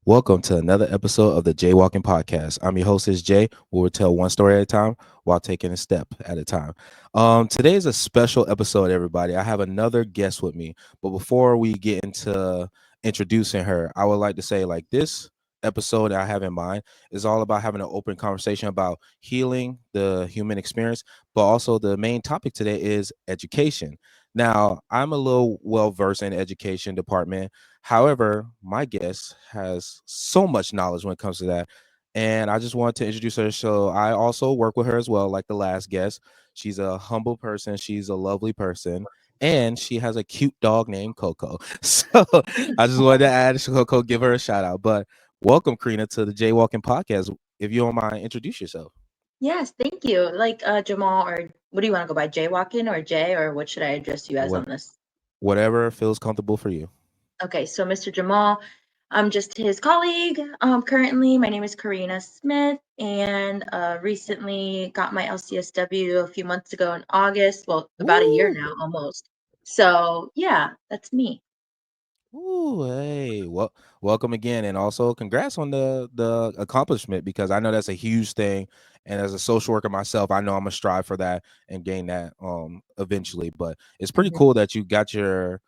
Welcome to another episode of the Jaywalking Podcast. I'm your host, is Jay. We will tell one story at a time while taking a step at a time. Today is a special episode, everybody. I have another guest with me, but before we get into introducing her, I would like to say, like, this episode I have in mind is all about having an open conversation about healing the human experience, but also the main topic today is education. Now, I'm a little well versed in the education department. However, my guest has so much knowledge when it comes to that. And I just wanted to introduce her. So I also work with her as well, like the last guest. She's a humble person. She's a lovely person. And she has a cute dog named Coco. So I just wanted to add Coco, give her a shout out. But welcome, Karina, to the Jaywalking Podcast. If you don't mind, introduce yourself. Yes, thank you. Jamal, or what do you want to go by? Jaywalking or Jay, or what should I address you as What on this? whatever feels comfortable for you. Okay, so Mr. Jamal, I'm just his colleague. Currently, my name is Karina Smith, and recently got my LCSW a few months ago in August. Well, about a year Woo! now, almost. So yeah, that's me. Ooh, hey, well, welcome again, and also congrats on the accomplishment because I know that's a huge thing. And as a social worker myself, I know I'm gonna strive for that and gain that eventually. But it's pretty Mhm, cool that you got your,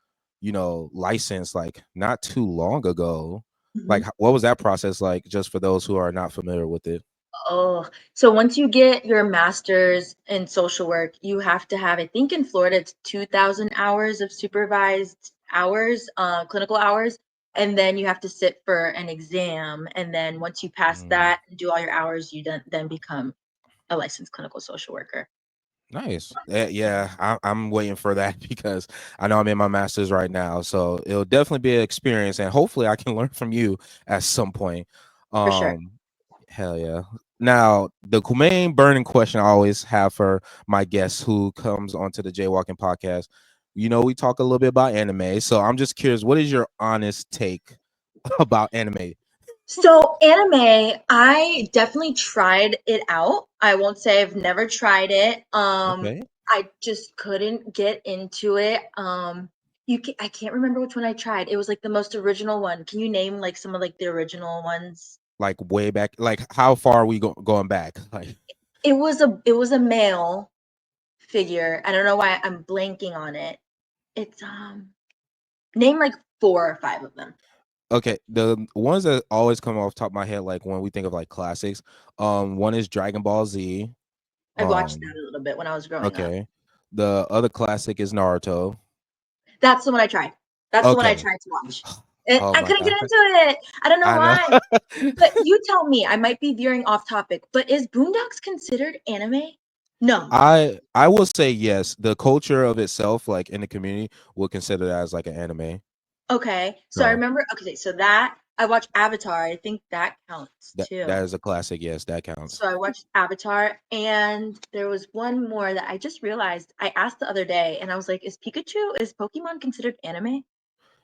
license like not too long ago. Like, mhm. what was that process like? Just for those who are not familiar with it. Oh, so once you get your master's in social work, you have to have, I think in Florida, it's 2,000 hours of supervised hours, clinical hours. And then you have to sit for an exam. And then once you pass Mm, that and do all your hours, you then become a licensed clinical social worker. nice. Yeah, I'm waiting for that because I know I'm in my master's right now, so it'll definitely be an experience, and hopefully I can learn from you at some point. For sure. Um, Hell yeah. Now, the main burning question I always have for my guests who comes onto the Jaywalking podcast, we talk a little bit about anime. So I'm just curious, what is your honest take about anime? So anime, I definitely tried it out. I won't say I've never tried it. Okay. I just couldn't get into it. I can't remember which one I tried. It was like the most original one. Can you name like some of like the original ones? Like way back, like how far are we going back? Like, It was a male figure. I don't know why I'm blanking on it. It's name like four or five of them. okay, the ones that always come off the top of my head, like when we think of like classics, one is Dragon Ball Z. I watched that Um, a little bit when I was growing up. okay. The other classic is Naruto. That's the one I tried. That's the one I Okay. tried to watch. And Oh I my couldn't god. get into it. I don't know I know. why. But you tell me, I might be veering off topic, but is Boondocks considered anime? No. I will say yes. The culture of itself, like in the community, would consider that as like an anime. Okay. So I So remember, okay, so that I watched Avatar. I think that counts that too. is a classic. Yes, that counts. So I watched Avatar, and there was one more that I just realized. I asked the other day, and I was like, is Pokemon considered anime?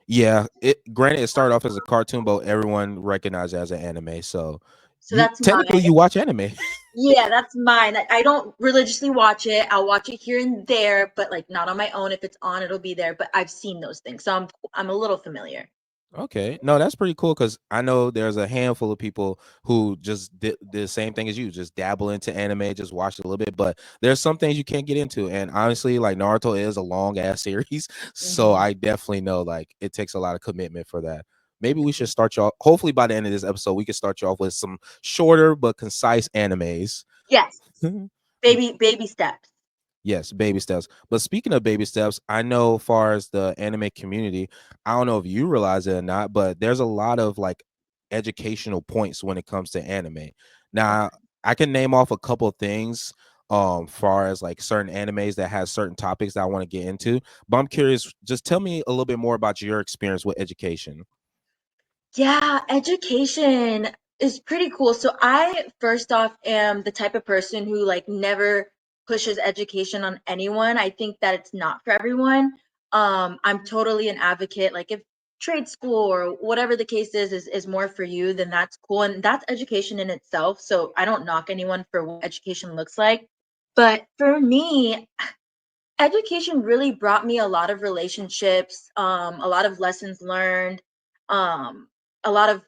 Yeah. It granted it started off as a cartoon, but everyone recognized it as an anime. So So you that's technically mine. you watch anime. Yeah, that's mine. I don't religiously watch it. I'll watch it here and there, but like not on my own. If it's on, it'll be there. But I've seen those things, so I'm a little familiar. Okay. No, that's pretty cool because I know there's a handful of people who just did the same thing as you, just dabble into anime, just watch it a little bit. But there's some things you can't get into. And honestly, like Naruto is a long ass series. So Hmm. I definitely know like it takes a lot of commitment for that. Maybe we should Hmm. start you off. Hopefully, by the end of this episode, we can start you off with some shorter but concise animes. Yes, baby steps. Yes, baby steps. But speaking of baby steps, I know far as the anime community, I don't know if you realize it or not, but there's a lot of like educational points when it comes to anime. Now, Okay. I can name off a couple of things far as like certain animes that has certain topics that I want to get into. But I'm curious, just tell me a little bit more about your experience with education. Yeah, education is pretty cool. So I first off am the type of person who like never pushes education on anyone. I think that it's not for everyone. I'm totally an advocate. Like if trade school or whatever the case is more for you, then that's cool. And that's education in itself. So I don't knock anyone for what education looks like. But for me, education really brought me a lot of relationships, a lot of lessons learned, um, a lot of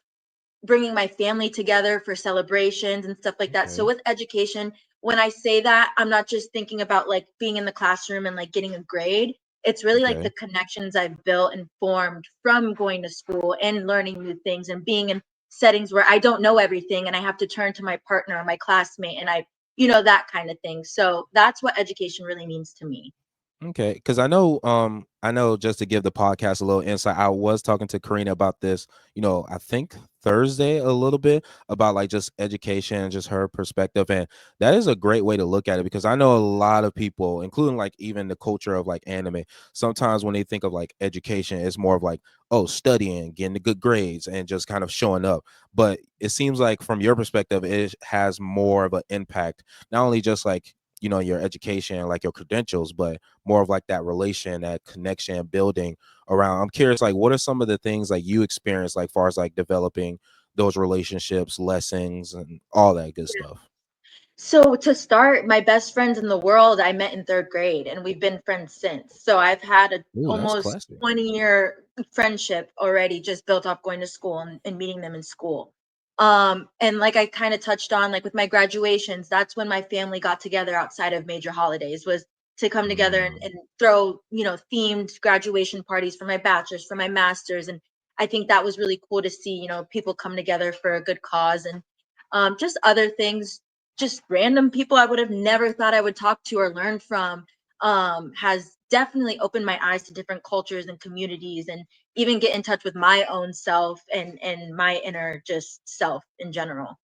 bringing my family together for celebrations and stuff like that. So Okay. with education, when I say that, I'm not just thinking about like being in the classroom and like getting a grade. It's really like the Okay. connections I've built and formed from going to school and learning new things and being in settings where I don't know everything and I have to turn to my partner or my classmate and that kind of thing. So that's what education really means to me. Okay, because I know just to give the podcast a little insight, I was talking to Karina about this, I think Thursday a little bit about like just education and just her perspective. And that is a great way to look at it because I know a lot of people, including like even the culture of like anime, sometimes when they think of like education, it's more of like, oh, studying, getting the good grades and just kind of showing up. But it seems like from your perspective, it has more of an impact, not only just like, your education, like your credentials, but more of like that relation, that connection building around. I'm curious, like, what are some of the things like you experience, like far as like developing those relationships, lessons, and all that good stuff? So to start, my best friends in the world I met in third grade, and we've been friends since. So I've had a Ooh, that's almost classic. 20-year friendship already just built off going to school and meeting them in school. And like I kind of touched on, like with my graduations, that's when my family got together outside of major holidays, was to come together Mm, and throw, themed graduation parties for my bachelor's, for my master's. And I think that was really cool to see, people come together for a good cause and just other things, just random people I would have never thought I would talk to or learn from, has definitely opened my eyes to different cultures and communities and even get in touch with my own self and my inner just self in general.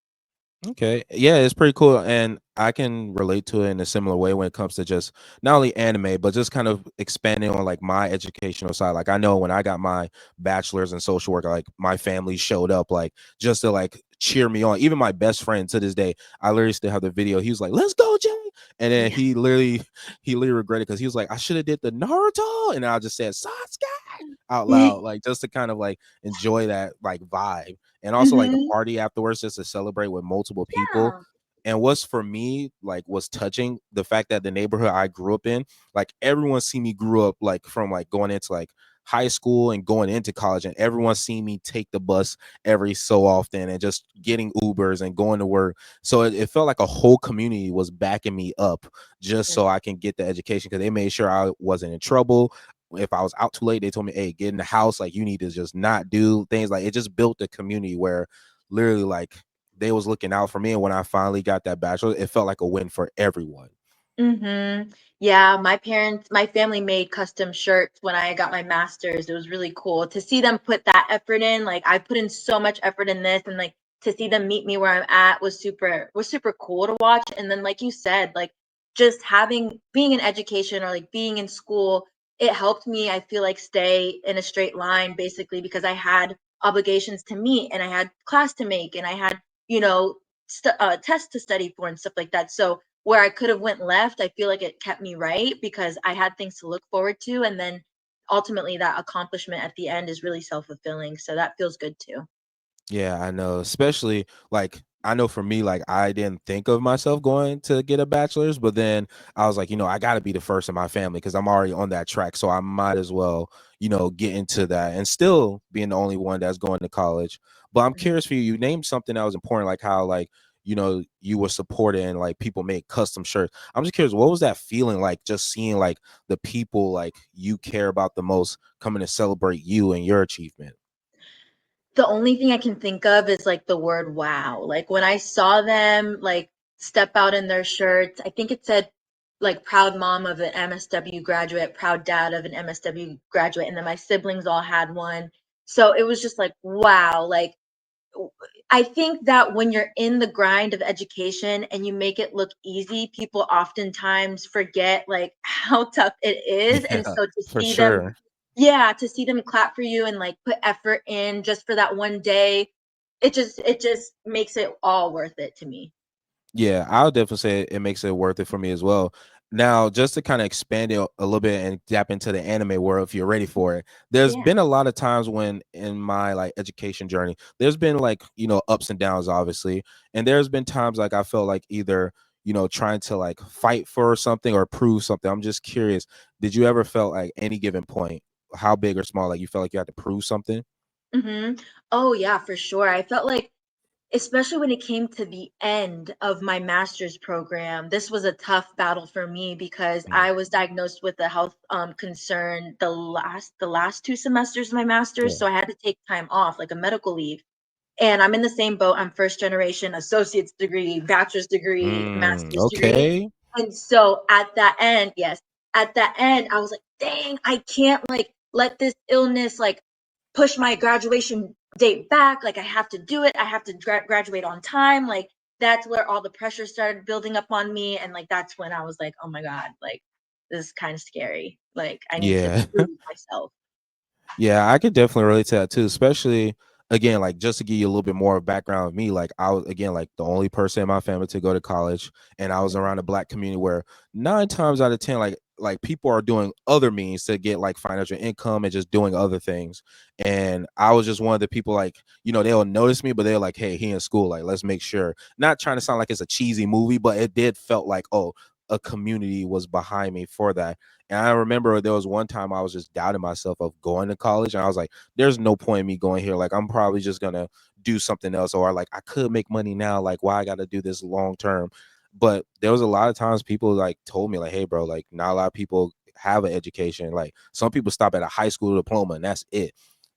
okay. Yeah, it's pretty cool. And I can relate to it in a similar way when it comes to just not only anime, but just kind of expanding on like my educational side. Like I know when I got my bachelor's in social work, like my family showed up like just to like cheer me on. Even my best friend to this day, I literally still have the video. He was like, "Let's go, Jay." And then Yeah. he literally regretted because he was like, "I should have did the Naruto." And I just said Sasuke out Yeah. loud, like just to kind of like enjoy that like vibe and also like the Mhm. party afterwards just to celebrate with multiple people. Yeah. And what's for me like was touching the fact that the neighborhood I grew up in, like everyone see me grew up like from like going into like high school and going into college, and everyone seen me take the bus every so often and just getting Ubers and going to work. So it felt like a whole community was backing me up just so I can get the education because they made sure I wasn't in trouble. If I was out too late, they told me, "Hey, get in the house. Like you need to just not do things." Like it just built a community where literally like they was looking out for me. And when I finally got that bachelor, it felt like a win for everyone. Mhm. Yeah, my family made custom shirts when I got my master's. It was really cool to see them put that effort in. Like I put in so much effort in this and like to see them meet me where I'm at was super cool to watch. And then like you said, like just having being in education or like being in school, it helped me, I feel like, stay in a straight line basically because I had obligations to meet and I had class to make and I had, you know, tests to study for and stuff like that. So where I could have went left, I feel like it kept me right because I had things to look forward to, and then ultimately that accomplishment at the end is really self-fulfilling, so that feels good too. Yeah, I know. Especially like I know for me, like I didn't think of myself going to get a bachelor's, but then I was like, I got to be the first in my family because I'm already on that track. So I might as well, get into that and still being the only one that's going to college. But I'm Mhm. curious for you. You named something that was important, like how like you were supported and like people made custom shirts. I'm just curious, what was that feeling like? Just seeing like the people like you care about the most coming to celebrate you and your achievement. The only thing I can think of is, like, the word "wow." Like, when I saw them, like, step out in their shirts, I think it said, like, "Proud mom of an MSW graduate, proud dad of an MSW graduate," and then my siblings all had one. So it was just like, wow, like, I think that when you're in the grind of education and you make it look easy, people oftentimes forget like how tough it is. And Yeah, so to for see them, sure. yeah, to see them clap for you and like put effort in just for that one day, it just makes it all worth it to me. Yeah, I'll definitely say it makes it worth it for me as well. Now, just to kind of expand it a little bit and tap into the anime world, if you're ready for it, there's Yeah. been a lot of times when in my like education journey, there's been like, ups and downs, obviously. And there's been times like I felt like either, trying to like fight for something or prove something. I'm just curious, did you ever felt like any given point, how big or small, like you felt like you had to prove something? Mm-hmm. Oh yeah, for sure. I felt like, especially when it came to the end of my master's program, this was a tough battle for me because Mm, I was diagnosed with a health concern the last 2 semesters of my master's, yeah. so I had to take time off, like a medical leave. And I'm in the same boat. I'm first generation, associate's degree, bachelor's degree, master's degree. Okay. And so at that end, yes, at that end, I was like, dang, I can't like let this illness like push my graduation date back. Like I have to do it. I have to graduate on time. Like that's where all the pressure started building up on me. And like that's when I was like, oh my God, like this is kind of scary. Like I need to Yeah. prove myself. Yeah, I could definitely relate to that too, especially again, like just to give you a little bit more background of me, like I was again like the only person in my family to go to college, and I was Mhm. around a black community where 9 times out of 10, like people are doing other means to get like financial income and just doing other things. And I was just one of the people like, they'll notice me, but they're like, hey, he in school, like let's make sure. Not trying to sound like it's a cheesy movie, but it did felt like, oh, a community was behind me for that. And I remember there was one time I was just doubting myself of going to college. And I was like, there's no point in me going here. Like, I'm probably just going to do something else. Or like, I could make money now. Like, why I got to do this long term? But there was a lot of times people like told me, like, hey, bro, like, not a lot of people have an education. Like, some people stop at a high school diploma and that's it.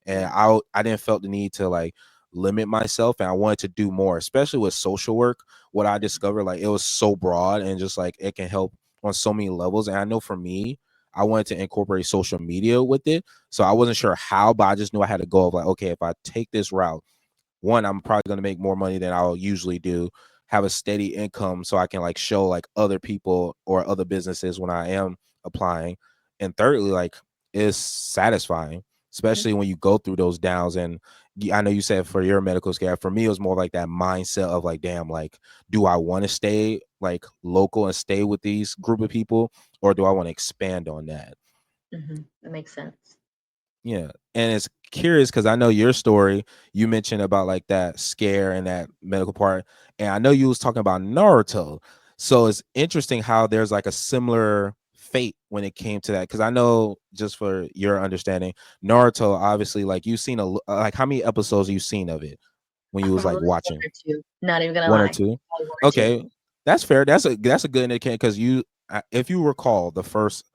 And Yeah. I didn't felt the need to like limit myself, and I wanted to do more, especially with social work. What I discovered, like, it was so broad and just like it can help on so many levels. And I know for me, I wanted to incorporate social media with it. So I wasn't sure how, but I just knew I had to go of like, okay, if I take this route, one, I'm probably going to make more money than I'll usually do, have a steady income so I can like show like other people or other businesses when I am applying. And thirdly, like it's satisfying, Mhm. especially when you go through those downs. And I know you said for your medical scare, for me, it was more like that mindset of like, damn, like, do I want to stay like local and stay with these group of people, or do I want to expand on that? That makes sense. Yeah. And it's curious because I know your story. You mentioned about like that scare and that medical part. And I know you was talking about Naruto. So it's interesting how there's like a similar fate when it came to that. Cause I know, just for your understanding, Naruto, obviously, like you've seen like how many episodes have you seen of it when you was like Probably one watching? or two. Not even gonna One or lie. two? Probably one or two. Okay, that's fair. That's a good indicator because if you recall the first,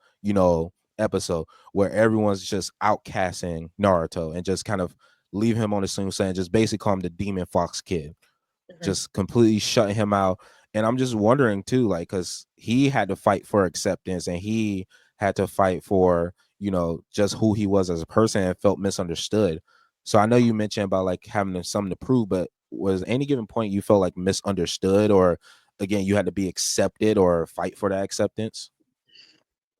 episode where everyone's just outcasting Naruto and just kind of leave him on the scene, saying just basically call him the Demon Fox Kid, Mhm, just completely shutting him out. And I'm just wondering too, like, because he had to fight for acceptance and he had to fight for, just who he was as a person and felt misunderstood. So I know you mentioned about like having something to prove, but was any given point you felt like misunderstood, or again, you had to be accepted or fight for that acceptance?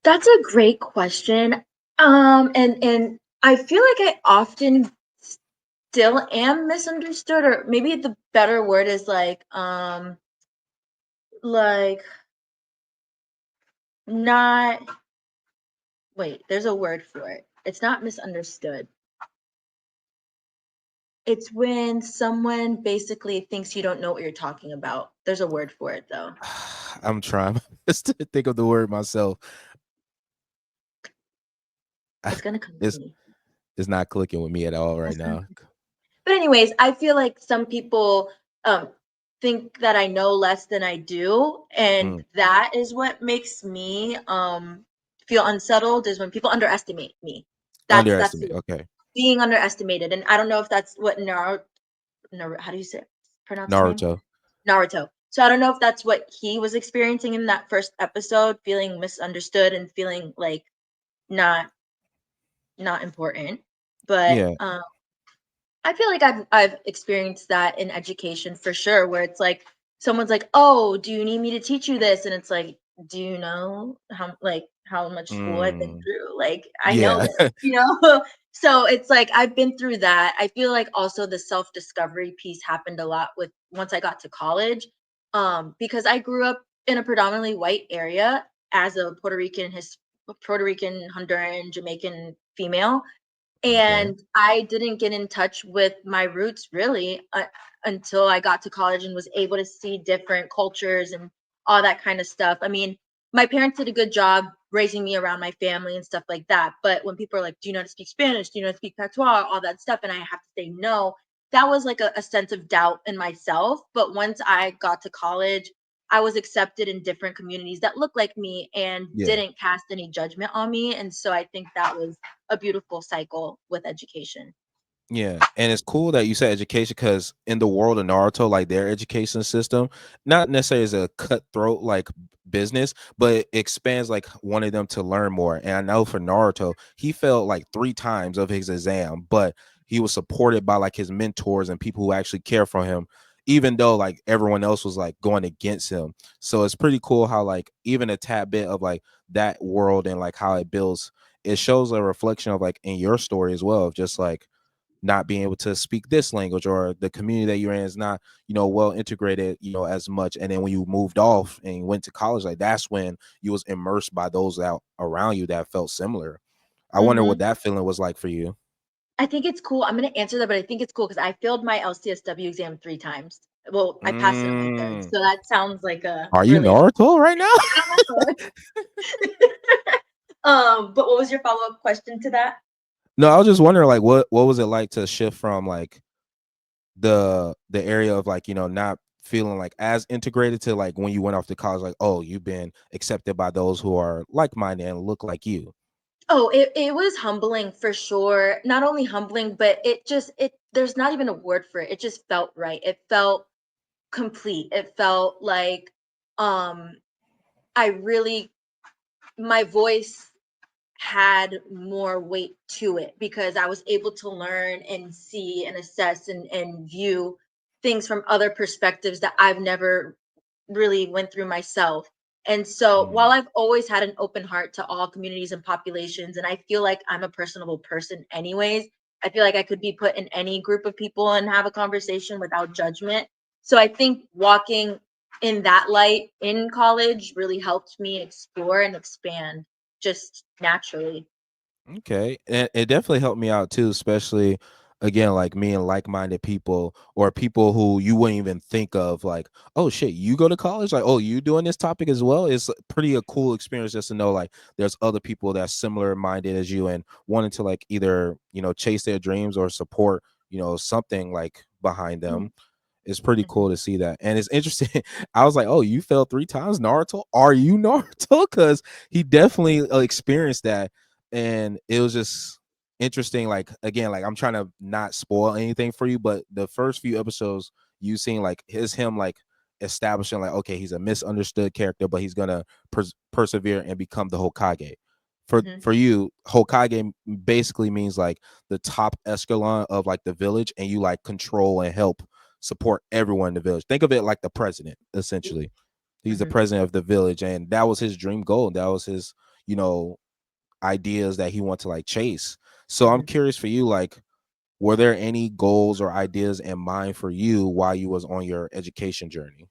That's a great question. And I feel like I often still am misunderstood, or maybe the better word is like not wait, there's a word for it. It's not misunderstood. It's when someone basically thinks you don't know what you're talking about. There's a word for it though. I'm trying just to think of the word myself. It's gonna come to it's me. it's not clicking with me at all right It's gonna now. come. But anyways, I feel like some people think that I know less than I do, and Mm, that is what makes me feel unsettled is when people underestimate me. That's underestimate. Okay. being underestimated, and I don't know if that's what how do you say pronounce his name? Naruto. Naruto. So I don't know if that's what he was experiencing in that first episode, feeling misunderstood and feeling like not not important. But Yeah. I feel like I've experienced that in education for sure, where it's like someone's like, "Oh, do you need me to teach you this?" And it's like, "Do you know how much school I've been Mm, through? Like, I know yeah. this, you know?" So it's like I've been through that. I feel like also the self-discovery piece happened a lot with once I got to college, because I grew up in a predominantly white area as a Puerto Rican, Honduran, Jamaican female, Okay. and I didn't get in touch with my roots really until I got to college and was able to see different cultures and all that kind of stuff. I mean, my parents did a good job raising me around my family and stuff like that. But when people are like, "Do you know how to speak Spanish? Do you know how to speak patois?" All that stuff, and I have to say no, that was like a sense of doubt in myself. But once I got to college, I was accepted in different communities that looked like me and Yeah. didn't cast any judgment on me. And so I think that was a beautiful cycle with education. Yeah, and it's cool that you said education because in the world of Naruto, like their education system, not necessarily as a cutthroat like business, but it expands like wanted them to learn more. And I know for Naruto, he failed like 3 times of his exam, but he was supported by like his mentors and people who actually care for him, even though like everyone else was like going against him. So it's pretty cool how like even a tad bit of like that world and like how it builds, it shows a reflection of like in your story as well, of just like not being able to speak this language or the community that you're in is not, well integrated, as much. And then when you moved off and you went to college, like that's when you was immersed by those out around you that felt similar. I wonder what Hmm. that feeling was like for you. I think it's cool. I'm going to answer that, but I think it's cool because I failed my LCSW exam 3 times. Well, I passed it on my third. Mm. So that sounds like a Are you really Naruto right now? but what was your follow-up question to that? No, I was just wondering like what was it like to shift from like the area of like not feeling like as integrated to like when you went off to college, like, oh, you've been accepted by those who are like-minded and look like you. Oh, it was humbling for sure. Not only humbling, but it there's not even a word for it. It just felt right. It felt complete. It felt like um I really my voice had more weight to it because I was able to learn and see and assess and view things from other perspectives that I've never really went through myself. And so while Mm. I've always had an open heart to all communities and populations, and I feel like I'm a personable person anyways, I feel like I could be put in any group of people and have a conversation without judgment. So I think walking in that light in college really helped me explore and expand just naturally. Okay. And it definitely helped me out too, especially again, like me and like-minded people or people who you wouldn't even think of, like, oh shit, you go to college? Like, oh, you doing this topic as well? It's pretty a cool experience just to know like there's other people that's similar minded as you and wanting to like either, chase their dreams or support, something like behind Mhm, them. It's pretty mhm, cool to see that. And it's interesting. I was like, oh, you fell 3 times, Naruto? Are you Naruto? Because he definitely experienced that. And it was just interesting. Like, again, like I'm trying to not spoil anything for you, but the first few episodes, you seeing like him like establishing like, okay, he's a misunderstood character, but he's gonna persevere and become the Hokage. mhm, For you, Hokage basically means like the top echelon of like the village, and you like control and help support everyone in the village. Think of it like the president, essentially. He's the mhm, president of the village, and that was his dream goal. That was his, you know, ideas that he wanted to like chase. So I'm mhm. curious for you, like, were there any goals or ideas in mind for you while you was on your education journey?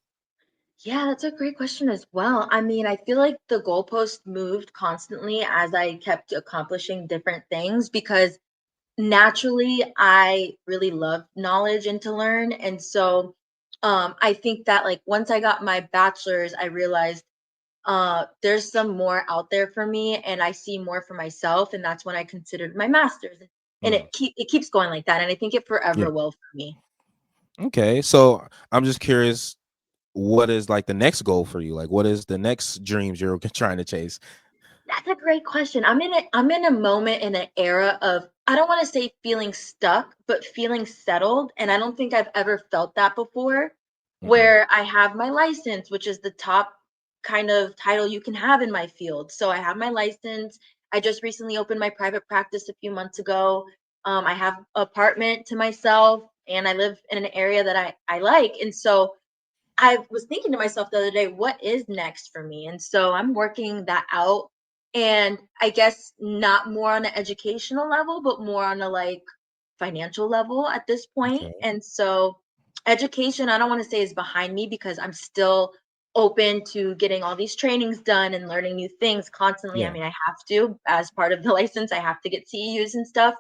Yeah, that's a great question as well. I mean, I feel like the goalpost moved constantly as I kept accomplishing different things because naturally I really love knowledge and to learn. And so I think that like once I got my bachelor's, I realized there's some more out there for me and I see more for myself. And that's when I considered my master's. And Mm, it keeps going like that. And I think it yeah. forever will for me. Okay. So I'm just curious, what is like the next goal for you? Like, what is the next dreams you're trying to chase? That's a great question. I'm in a moment in an era of I don't want to say feeling stuck, but feeling settled. And I don't think I've ever felt that before, Mm-hmm. where I have my license, which is the top kind of title you can have in my field. So I have my license. I just recently opened my private practice a few months ago. I have an apartment to myself and I live in an area that I like. And so I was thinking to myself the other day, what is next for me? And so I'm working that out. And I guess not more on an educational level, but more on a like financial level at this point. Okay. And so education, I don't want to say is behind me because I'm still open to getting all these trainings done and learning new things constantly. I Yeah. mean, I have to as part of the license, I have to get CEUs and stuff.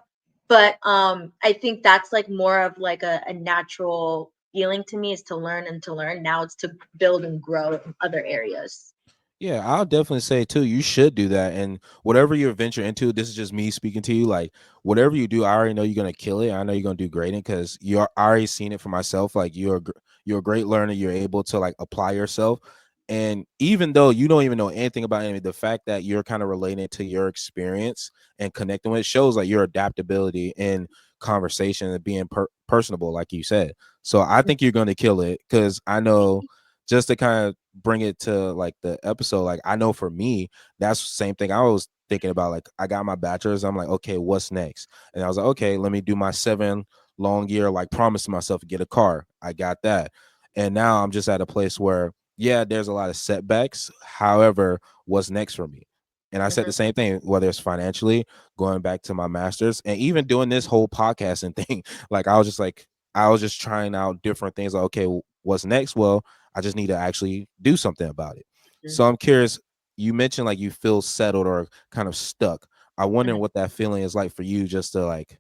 But I think that's like more of like a natural feeling to me is to learn and to learn. Now it's to build and grow in other areas. Yeah, I'll definitely say too, you should do that. And whatever you venture into, this is just me speaking to you. Like, whatever you do, I already know you're gonna kill it. I know you're gonna do great in because you're already seen it for myself. Like, you're a great learner. You're able to like apply yourself. And even though you don't even know anything about anime, the fact that you're kind of relating to your experience and connecting with it shows like your adaptability in conversation and being personable, like you said. So I think you're gonna kill it because I know just to kind of bring it to like the episode, like I know for me, that's the same thing I was thinking about. Like I got my bachelor's, I'm like, okay, what's next? And I was like, okay, let me do my 7 long year, like promise to myself to get a car. I got that. And now I'm just at a place where, yeah, there's a lot of setbacks. However, what's next for me? And I said Mhm. the same thing, whether it's financially, going back to my master's, and even doing this whole podcasting thing. Like I was just trying out different things. Like, okay, what's next? Well, I just need to actually do something about it. Mhm. So I'm curious, you mentioned like you feel settled or kind of stuck. I wonder Mhm. what that feeling is like for you, just to like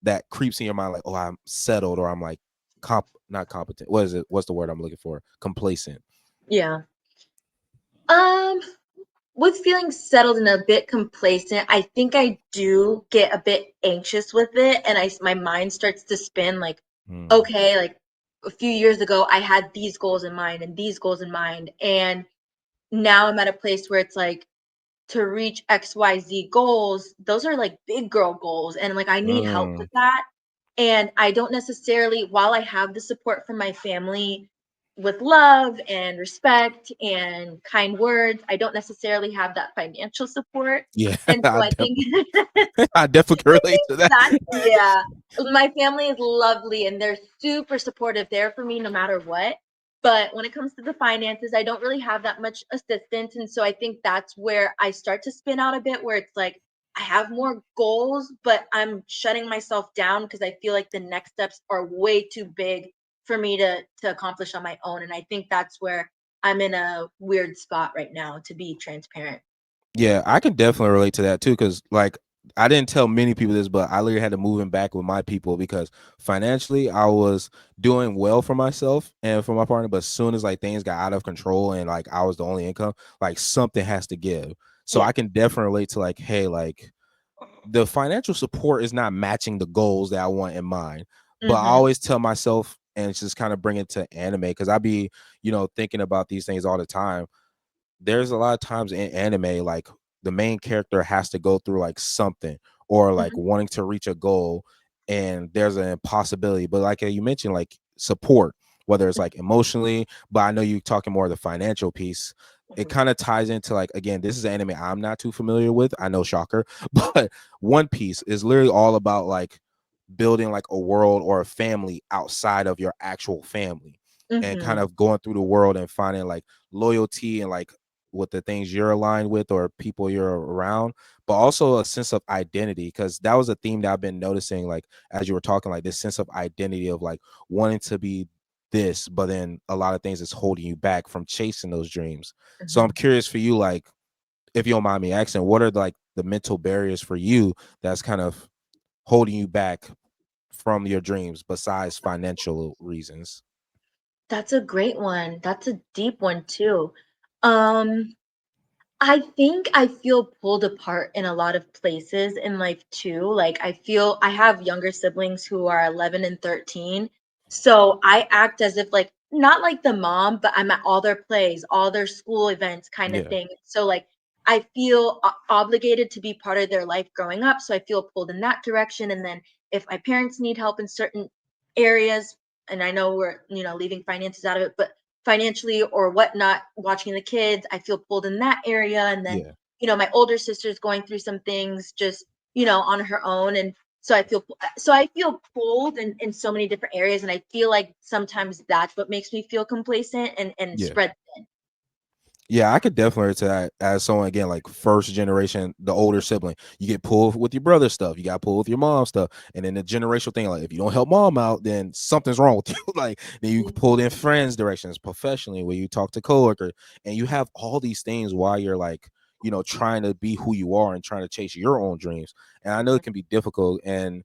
that creeps in your mind, like, oh, I'm settled, or I'm like not competent. What is it? What's the word I'm looking for? Complacent. Yeah. Um, with feeling settled and a bit complacent, I think I do get a bit anxious with it, and my mind starts to spin like, Mm. okay, like a few years ago, I had these goals in mind and these goals in mind, and now I'm at a place where it's like to reach XYZ goals, those are like big girl goals, and like I need help Mm. with that. And I don't necessarily, while I have the support from my family with love and respect and kind words, I don't necessarily have that financial support. Yeah, And so I think I definitely can I relate think to that. that's yeah. My family is lovely and they're super supportive there for me no matter what. But when it comes to the finances, I don't really have that much assistance. And so I think that's where I start to spin out a bit, where it's like I have more goals, but I'm shutting myself down because I feel like the next steps are way too big for me to accomplish on my own. And I think that's where I'm in a weird spot right now, to be transparent. Yeah, I can definitely relate to that too, because like I didn't tell many people this, but I literally had to move in back with my people because financially I was doing well for myself and for my partner, but as soon as like things got out of control and like I was the only income, like something has to give. So Yeah. I can definitely relate to like, hey, like the financial support is not matching the goals that I want in mind. But I Mm-hmm. always tell myself and just kind of bring it to anime because I be, thinking about these things all the time. There's a lot of times in anime, like the main character has to go through like something or like Hmm. wanting to reach a goal, and there's an impossibility. But like you mentioned, like support, whether it's like emotionally, but I know you're talking more of the financial piece. It Hmm. kind of ties into like, again, this is an anime I'm not too familiar with. I know, shocker, but One Piece is literally all about like building like a world or a family outside of your actual family, and kind Hmm. of going through the world and finding like loyalty and like with the things you're aligned with or people you're around, but also a sense of identity. Because that was a theme that I've been noticing, like as you were talking, like this sense of identity of like wanting to be this, but then a lot of things is holding you back from chasing those dreams. So I'm Hmm. curious for you, like if you don't mind me asking, what are like the mental barriers for you that's kind of holding you back from your dreams besides financial reasons? That's a great one. That's a deep one too. Um, I think I feel pulled apart in a lot of places in life too. Like I feel I have younger siblings who are 11 and 13. So I act as if like not like the mom, but I'm at all their plays, all their school events kind of Yeah, thing. So like I feel obligated to be part of their life growing up, so I feel pulled in that direction, and then if my parents need help in certain areas, and I know we're, leaving finances out of it, but financially or whatnot, watching the kids, I feel pulled in that area. And then, yeah, my older sister's going through some things just, on her own. And so I feel pulled in so many different areas. And I feel like sometimes that's what makes me feel complacent and yeah. spread thin. Yeah, I could definitely relate to that as someone, again, like first generation, the older sibling. You get pulled with your brother's stuff, you got pulled with your mom's stuff, and then the generational thing, like if you don't help mom out, then something's wrong with you. Like then you pulled in friends' directions professionally, where you talk to coworkers, and you have all these things while you're like, trying to be who you are and trying to chase your own dreams. And I know it can be difficult, and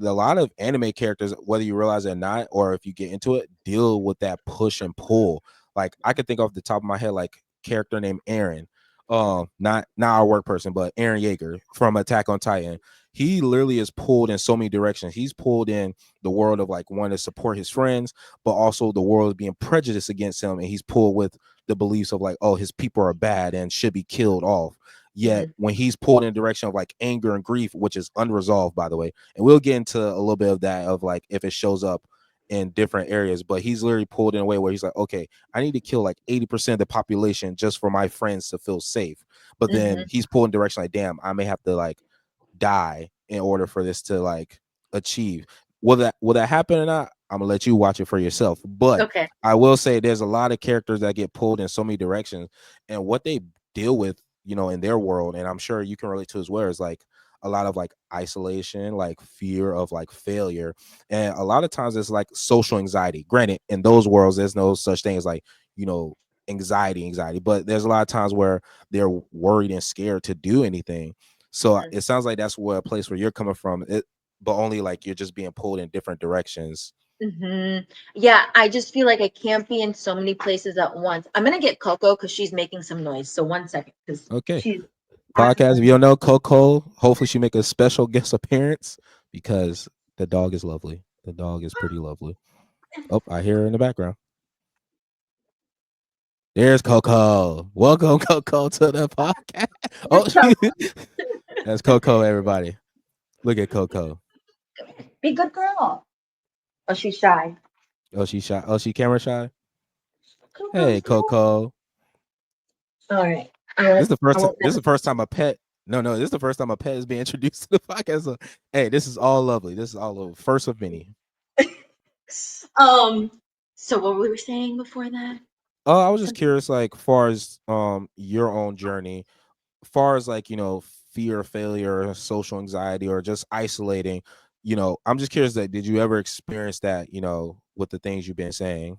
a lot of anime characters, whether you realize it or not, or if you get into it, deal with that push and pull. Like I could think off the top of my head, like character named Aaron. Not our work person, but Aaron Yeager from Attack on Titan. He literally is pulled in so many directions. He's pulled in the world of like wanting to support his friends, but also the world being prejudiced against him, and he's pulled with the beliefs of like, oh, his people are bad and should be killed off. Yet Mhm. when he's pulled in the direction of like anger and grief, which is unresolved, by the way, and we'll get into a little bit of that of like if it shows up in different areas, but he's literally pulled in a way where he's like, okay, I need to kill like 80% of the population just for my friends to feel safe. But then Mhm. he's pulled in direction like, damn, I may have to like die in order for this to like achieve. Will that happen or not? I'm gonna let you watch it for yourself. But Okay. I will say there's a lot of characters that get pulled in so many directions, and what they deal with, in their world, and I'm sure you can relate to as well, is like a lot of like isolation, like fear of like failure, and a lot of times it's like social anxiety. Granted, in those worlds, there's no such thing as like anxiety, but there's a lot of times where they're worried and scared to do anything. So Mhm. it sounds like that's where a place where you're coming from. But only like you're just being pulled in different directions. Yeah, I just feel like I can't be in so many places at once. I'm gonna get Coco because she's making some noise. So 1 second, because Okay. she's Podcast. If you accidentally. don't know Coco, hopefully she make a special guest appearance because the dog is lovely. The dog is pretty lovely. Oh, I hear her in the background. There's Coco. Welcome, Coco, to the podcast. Oh, that's Coco, everybody. Look at Coco. Be good girl. Oh, she's shy. Oh, she shy. Oh, she camera shy. Coco, Hey, say hi. Coco. All right. This is the I first. won't This is never the first time a pet. No. This is the first time a pet is being introduced to the podcast. So, hey, this is all lovely. This is all over. First of many. um. So what we were saying before that? Oh, I was just Something. curious, like, far as your own journey, far as like fear of failure, social anxiety, or just isolating. I'm just curious that did you ever experience that? With the things you've been saying.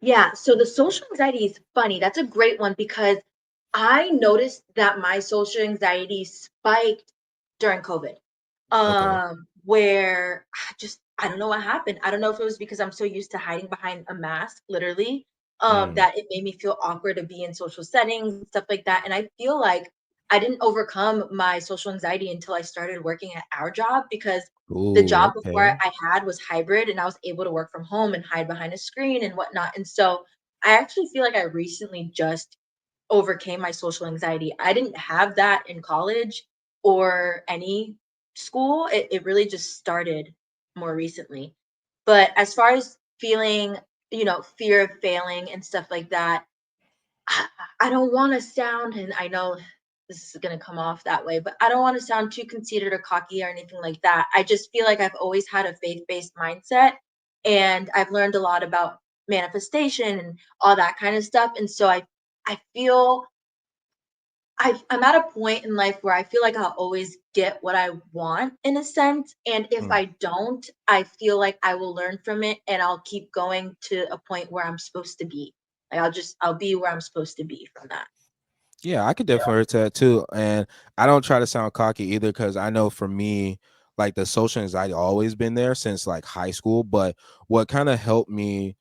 Yeah. So the social anxiety is funny. That's a great one because I noticed that my social anxiety spiked during COVID. Okay. Where I don't know what happened. I don't know if it was because I'm so used to hiding behind a mask, literally, Mm. that it made me feel awkward to be in social settings and stuff like that. And I feel like I didn't overcome my social anxiety until I started working at our job because the Ooh. job before Okay. I had was hybrid and I was able to work from home and hide behind a screen and whatnot. And so I actually feel like I recently just overcame my social anxiety. I didn't have that in college or any school. It really just started more recently. But as far as feeling, fear of failing and stuff like that, I, I don't want to sound, and I know this is going to come off that way, but I don't want to sound too conceited or cocky or anything like that. I just feel like I've always had a faith based mindset and I've learned a lot about manifestation and all that kind of stuff. And so I feel I'm at a point in life where I feel like I'll always get what I want in a sense. And if Mm. I don't, I feel like I will learn from it and I'll keep going to a point where I'm supposed to be. Like I'll be where I'm supposed to be from that. Yeah, I could You know? definitely relate to that too. And I don't try to sound cocky either because I know for me, like the social anxiety always been there since like high school. But what kind of helped me,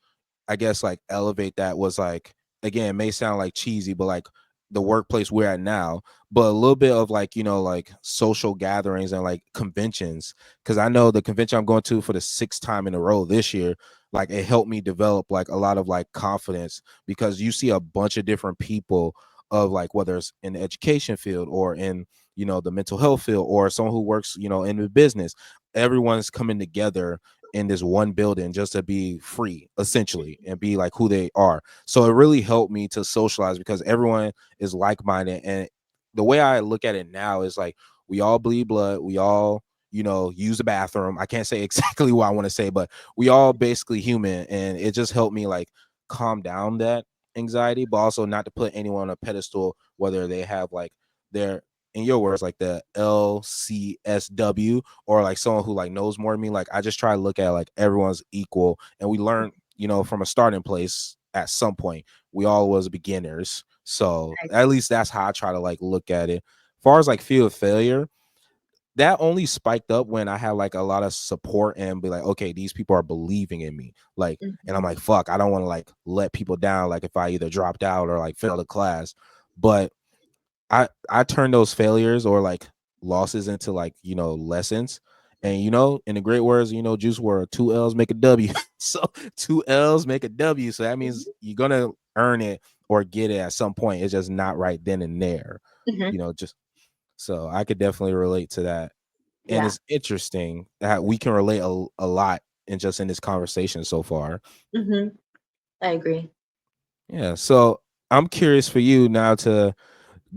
I guess, like elevate that was like, again, it may sound like cheesy, but like the workplace we're at now, but a little bit of like, like social gatherings and like conventions. Cause I know the convention I'm going to for the sixth time in a row this year, like it helped me develop like a lot of like confidence because you see a bunch of different people of like whether it's in the education field or in the mental health field or someone who works in the business. Everyone's coming together in this one building just to be free essentially and be like who they are. So it really helped me to socialize because everyone is like-minded. And the way I look at it now is like we all bleed blood, we all use the bathroom. I can't say exactly what I want to say, but we all basically human, and it just helped me like calm down that anxiety, but also not to put anyone on a pedestal, whether they have like their, in your words, like the LCSW, or like someone who like knows more than me. Like I just try to look at like everyone's equal, and we learn, from a starting place at some point. We all was beginners, so Right. at least that's how I try to like look at it. As far as like fear of failure, that only spiked up when I had like a lot of support and be like, okay, these people are believing in me. Like, and I'm Mhm. like, fuck, I don't want to like let people down. Like if I either dropped out or like failed a class, but I turn those failures or like losses into like, lessons. And in the great words, Juice WRLD, 2 L's make a W. So 2 L's make a W. So that means Mhm. you're gonna earn it or get it at some point. It's just not right then and there. Mhm. Just so I could definitely relate to that. And Yeah. it's interesting that we can relate a lot in this conversation so far. Mhm. I agree. Yeah. So I'm curious for you now to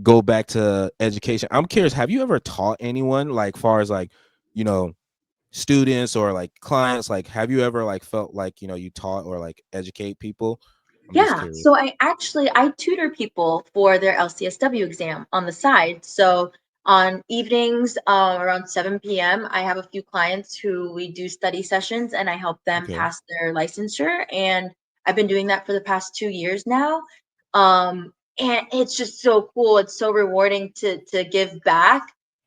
go back to education. I'm curious, have you ever taught anyone, like far as like, you know, students or like clients? Like, have you ever like felt like, you taught or like educate people? I'm just Yeah, curious. so I tutor people for their LCSW exam on the side. So on evenings around 7 p.m., I have a few clients who we do study sessions and I help them Okay. pass their licensure. And I've been doing that for the past 2 years now. And it's just so cool. It's so rewarding to give back.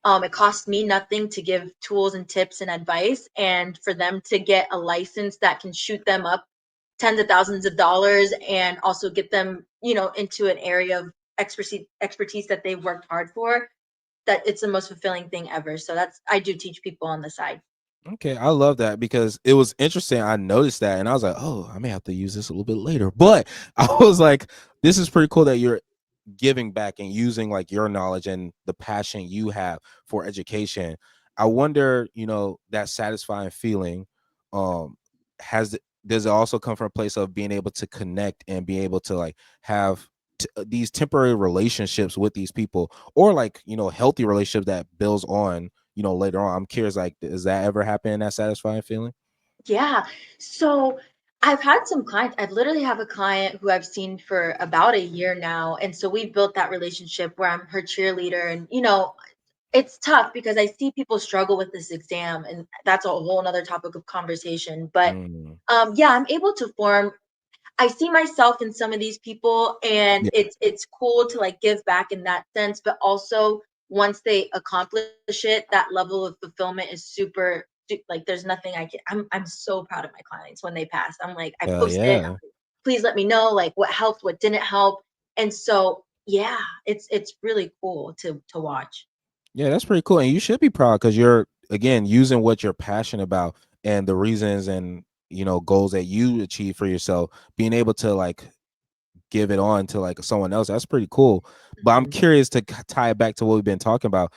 It costs me nothing to give tools and tips and advice, and for them to get a license that can shoot them up tens of thousands of dollars and also get them, into an area of expertise that they've worked hard for, that it's the most fulfilling thing ever. So that's I do teach people on the side. Okay, I love that because it was interesting. I noticed that and I was like, oh, I may have to use this a little bit later. But I was like, this is pretty cool that you're giving back and using like your knowledge and the passion you have for education. I wonder, that satisfying feeling, um does it also come from a place of being able to connect and be able to like have these temporary relationships with these people, or like, healthy relationships that builds on, later on? I'm curious, like, does that ever happen, that satisfying feeling? Yeah. So I've had some clients. I literally have a client who I've seen for about a year now. And so we've built that relationship where I'm her cheerleader. And, it's tough because I see people struggle with this exam, and that's a whole nother topic of conversation. But Mm, yeah, I'm able to form I see myself in some of these people, and yeah. it's cool to like give back in that sense, but also once they accomplish it, that level of fulfillment is like there's nothing I'm so proud of my clients when they pass. I'm like, I Hell post it, yeah. please let me know like what helped, what didn't help. And so yeah, it's really cool to watch. Yeah, that's pretty cool. And you should be proud because you're, again, using what you're passionate about and the reasons and, goals that you achieve for yourself, being able to like give it on to like someone else. That's pretty cool. But I'm Mhm, curious to tie it back to what we've been talking about.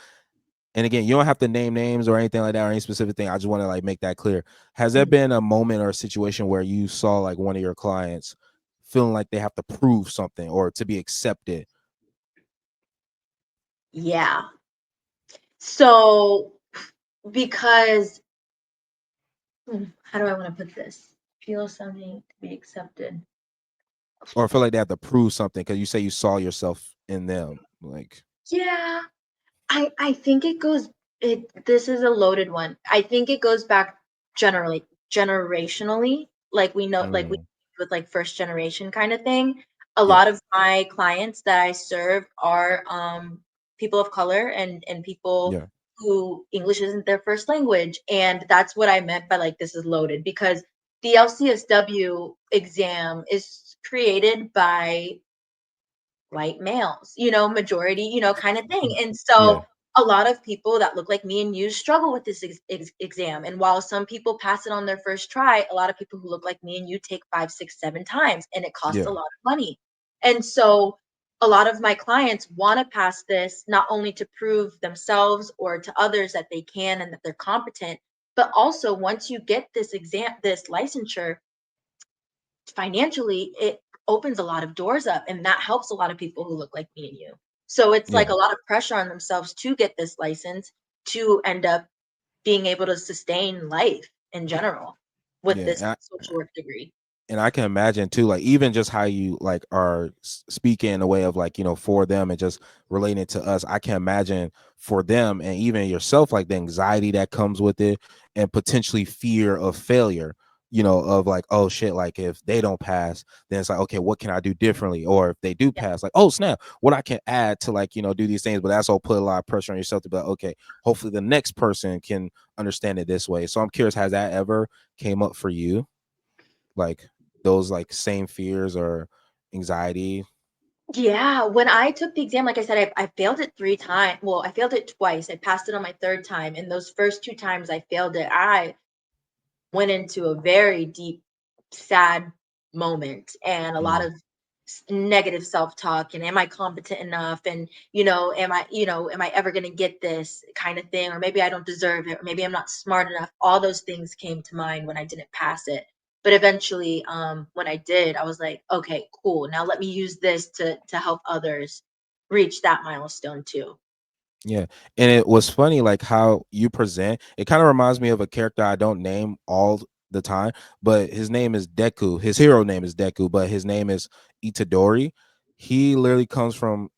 And again, you don't have to name names or anything like that or any specific thing. I just want to like make that clear. Has there mhm. been a moment or a situation where you saw like one of your clients feeling like they have to prove something or to be accepted? Yeah. So because how do I want to put this? Feel something to be accepted. Or feel like they have to prove something because you say you saw yourself in them. Like, Yeah, I think it goes it this is a loaded one. I think it goes back generationally, like we know like we mm, with like first generation kind of thing. A yeah, lot of my clients that I serve are people of color and people yeah, who English isn't their first language. And that's what I meant by like this is loaded, because the LCSW exam is created by white males, majority, kind of thing. mm, And yeah, so a lot of people that look like me and you struggle with this exam. And while some people pass it on their first try, a lot of people who look like me and you take 5, 6, 7 times, and it costs a yeah, lot of money. And so a lot of my clients want to pass this not only to prove themselves or to others that they can and that they're competent, but also once you get this exam, this licensure, financially, it opens a lot of doors up, and that helps a lot of people who look like me and you. So it's like yeah, a lot of pressure on themselves to get this license to end up being able to sustain life in general with this yeah. social work degree. And I can imagine too, like even just how you like are speaking in a way of like, for them and just relating it to us. I can imagine for them and even yourself, like the anxiety that comes with it and potentially fear of failure. of like, oh shit, like if they don't pass, then it's like, okay, what can I do differently? Or if they do Yeah. pass, like, oh snap, what I can add to like, do these things. But that's all put a lot of pressure on yourself to be like, okay, hopefully the next person can understand it this way. So I'm curious, has that ever came up for you? Like those like same fears or anxiety? Yeah, when I took the exam, like I said, I failed it 3 times. Well, I failed it twice. I passed it on my 3rd time, and those first 2 times I failed it, I went into a very deep, sad moment and a lot Mm, of negative self-talk and am I competent enough and am I ever going to get this kind of thing, or maybe I don't deserve it, or maybe I'm not smart enough. All those things came to mind when I didn't pass it. But eventually, when I did, I was like, okay, cool, now let me use this to help others reach that milestone too. yeah. And it was funny, like how you present. It kind of reminds me of a character I don't name all the time, but his name is Deku. His hero name is Deku, but his name is Itadori. He literally comes from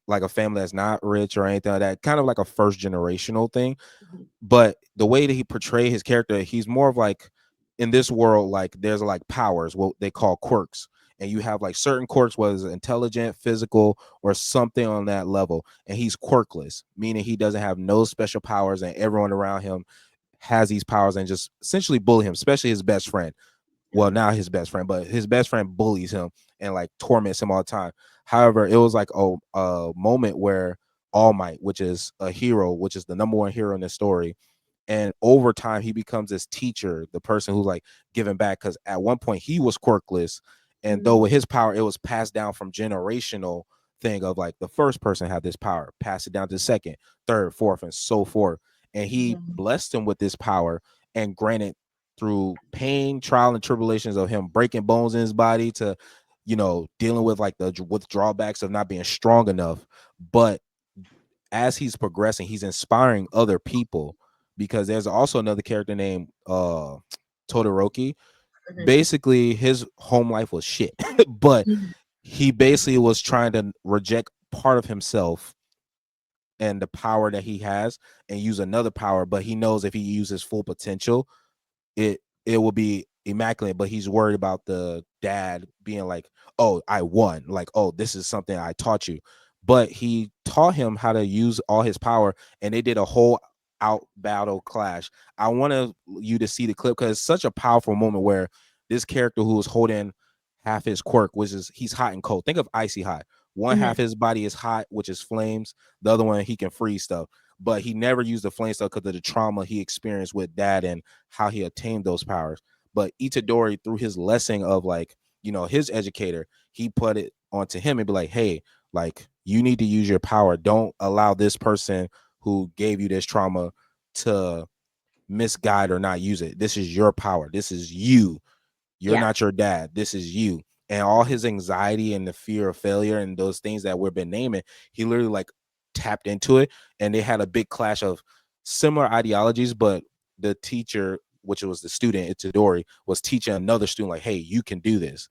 like a family that's not rich or anything like that, kind of like a first generational thing. Mhm. But the way that he portrayed his character, he's more of like, in this world, like there's like powers, what they call quirks, and you have like certain quirks, whether it's intelligent, physical, or something on that level, and he's quirkless, meaning he doesn't have no special powers, and everyone around him has these powers and just essentially bully him, especially his best friend. Well, Mhm. now his best friend, but his best friend bullies him and like torments him all the time. However, it was like a moment where All Might, which is a hero, which is the number one hero in this story, and over time he becomes this teacher, the person who's like giving back, because at one point he was quirkless, and though Mhm. with his power it was passed down from generational thing of like the first person had this power, pass it down to second, third, fourth, and so forth, and he Mhm. blessed him with this power and granted through pain, trial, and tribulations of him breaking bones in his body to dealing with like the withdrawbacks of not being strong enough. But as he's progressing, he's inspiring other people, because there's also another character named Todoroki. Mhm. Basically, his home life was shit, but Mhm. he basically was trying to reject part of himself and the power that he has and use another power, but he knows if he uses full potential, it will be immaculate. But he's worried about the dad being like, oh, I won, like, oh, this is something I taught you. But he taught him how to use all his power, and they did a whole out battle clash. I want you to see the clip because it's such a powerful moment where this character who is holding half his quirk, which is he's hot and cold, think of icy hot. One half Mhm. his body is hot, which is flames. The other one he can freeze stuff, but he never used the flame stuff because of the trauma he experienced with dad and how he attained those powers. But Itadori, through his lesson of like, his educator, he put it onto him and be like, hey, like you need to use your power. Don't allow this person who gave you this trauma to misguide or not use it. This is your power. This is you. You're Yeah. not your dad. This is you. And all his anxiety and the fear of failure and those things that we've been naming, he literally like tapped into it. And they had a big clash of similar ideologies, but the teacher, which was the student, Itadori, was teaching another student, like, hey, you can do this.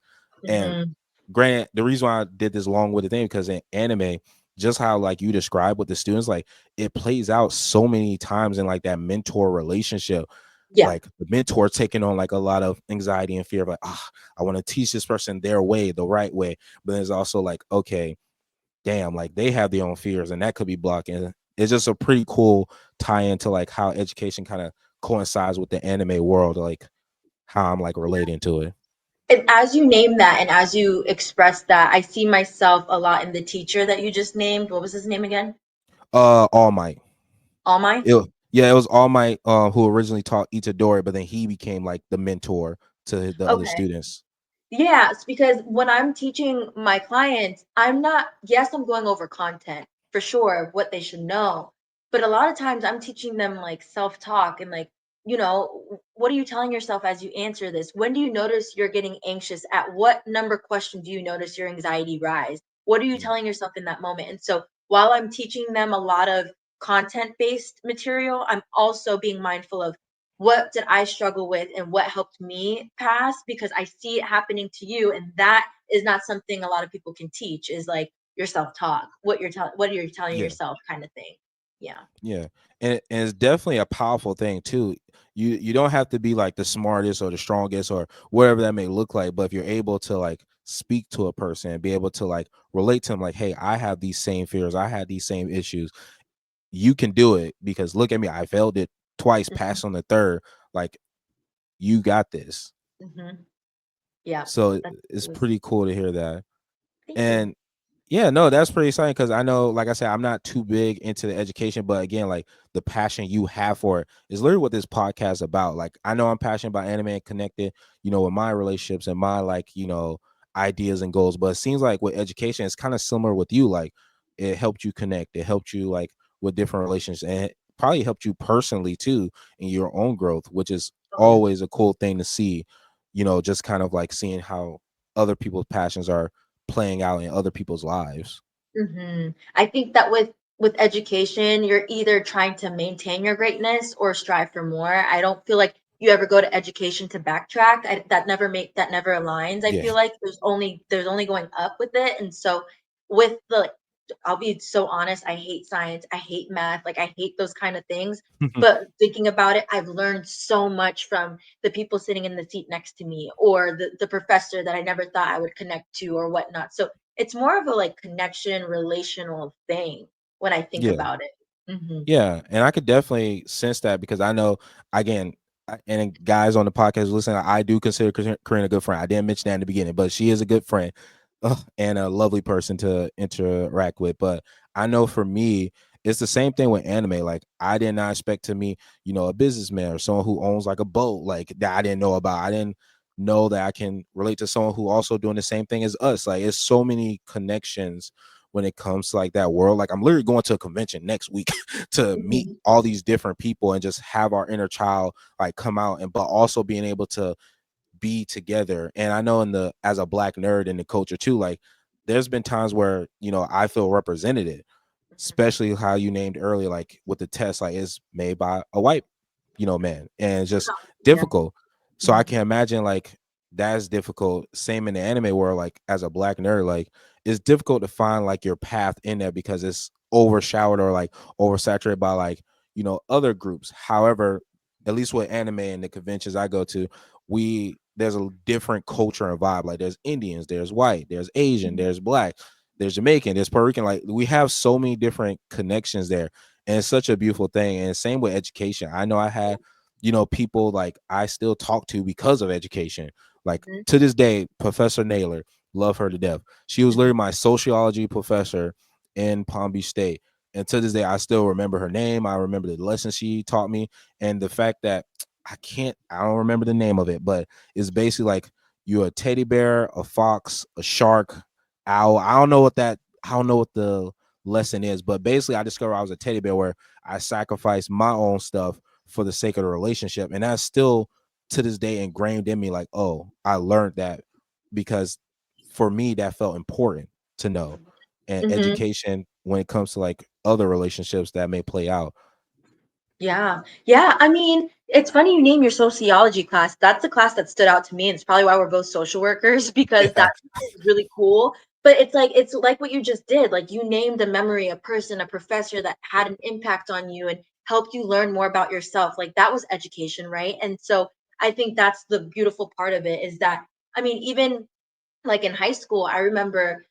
And Mhm. granted, the reason why I did this long with the thing, because in anime, just how like you described with the students, like it plays out so many times in like that mentor relationship, Yeah. like the mentor taking on like a lot of anxiety and fear of like, I want to teach this person their way, the right way. But there's also like, okay, damn, like they have their own fears and that could be blocking. It's just a pretty cool tie into like how education kind of coincides with the anime world, like how I'm like relating to it. And as you name that and as you express that, I see myself a lot in the teacher that you just named. What was his name again? All Might. All Might? Yeah, it was All Might who originally taught Itadori, but then he became like the mentor to the other Okay. students. Yes, because when I'm teaching my clients, I'm not, yes, I'm going over content for sure, what they should know. But a lot of times I'm teaching them like self-talk and like, what are you telling yourself as you answer this? When do you notice you're getting anxious? At what number question do you notice your anxiety rise? What are you Yeah. telling yourself in that moment? And so while I'm teaching them a lot of content-based material, I'm also being mindful of what did I struggle with and what helped me pass, because I see it happening to you, and that is not something a lot of people can teach, is like your self-talk, what you're telling Yeah. yourself kind of thing. Yeah. Yeah, and it's definitely a powerful thing too. You don't have to be like the smartest or the strongest or whatever that may look like, but if you're able to like speak to a person and be able to like relate to them, like, hey, I have these same fears, I had these same issues. You can do it because look at me, I failed it twice, Mhm. passed on the third. Like, you got this. Mhm. Yeah. So That's it's really pretty cool to hear that. thank you. And yeah, no, that's pretty exciting because I know, like I said, I'm not too big into the education, but again, like the passion you have for it is literally what this podcast is about. Like, I know I'm passionate about anime and connected, with my relationships and my like, ideas and goals. But it seems like with education, it's kind of similar with you. Like, it helped you connect, it helped you like with different relationships, and it probably helped you personally too in your own growth, which is Oh yeah. always a cool thing to see. Just kind of like seeing how other people's passions are playing out in other people's lives. I think that with education, you're either trying to maintain your greatness or strive for more. I don't feel like you ever go to education to backtrack. That never aligns. I Yeah. feel like there's only going up with it. And so with the I'll be so honest, I hate science, I hate math, like I hate those kind of things. But thinking about it, I've learned so much from the people sitting in the seat next to me or the professor that I never thought I would connect to or whatnot. So it's more of a, like, connection, relational thing when I think Yeah. about it. Mhm, Yeah, and I could definitely sense that because I know, again, and guys on the podcast listen, I do consider Corinne a good friend. I didn't mention that in the beginning, but she is a good friend, and a lovely person to interact with. But I know for me, it's the same thing with anime. Like, I did not expect to meet, a businessman or someone who owns like a boat, like that I didn't know about. I didn't know that I can relate to someone who also doing the same thing as us. Like, it's so many connections when it comes to like that world. Like, I'm literally going to a convention next week to meet mhm, all these different people and just have our inner child like come out, and but also being able to be together. And I know in the as a black nerd in the culture too, like there's been times where I feel represented, mhm. especially how you named earlier, like with the test, like it's made by a white man, and it's just Yeah, difficult. So I mhm, can imagine like that's difficult. Same in the anime world, like as a black nerd, like it's difficult to find like your path in there because it's overshadowed or like oversaturated by like other groups. However, at least with anime and the conventions I go to, we there's a different culture and vibe. Like, there's Indians, there's white, there's Asian, mhm, there's black, there's Jamaican, there's Puerto Rican. Like, we have so many different connections there, and it's such a beautiful thing. And same with education. I know I had people like I still talk to because of education. Like, mhm, to this day, Professor Naylor, love her to death. She was mhm, literally my sociology professor in Palm Beach State, and to this day I still remember her name. I remember the lessons she taught me, and the fact that I don't remember the name of it, but it's basically like you're a teddy bear, a fox, a shark, owl. I don't know what the lesson is, but basically I discovered I was a teddy bear where I sacrificed my own stuff for the sake of the relationship. And that's still to this day ingrained in me, like, oh, I learned that because for me that felt important to know. And mhm. education when it comes to like other relationships that may play out. Yeah. Yeah, I mean, it's funny you name your sociology class. That's the class that stood out to me, and it's probably why we're both social workers because that Yeah. class is really cool. But it's like what you just did. Like you named a memory, a person, a professor that had an impact on you and helped you learn more about yourself. Like that was education, right? And so I think that's the beautiful part of it is that I mean, even like in high school, I remember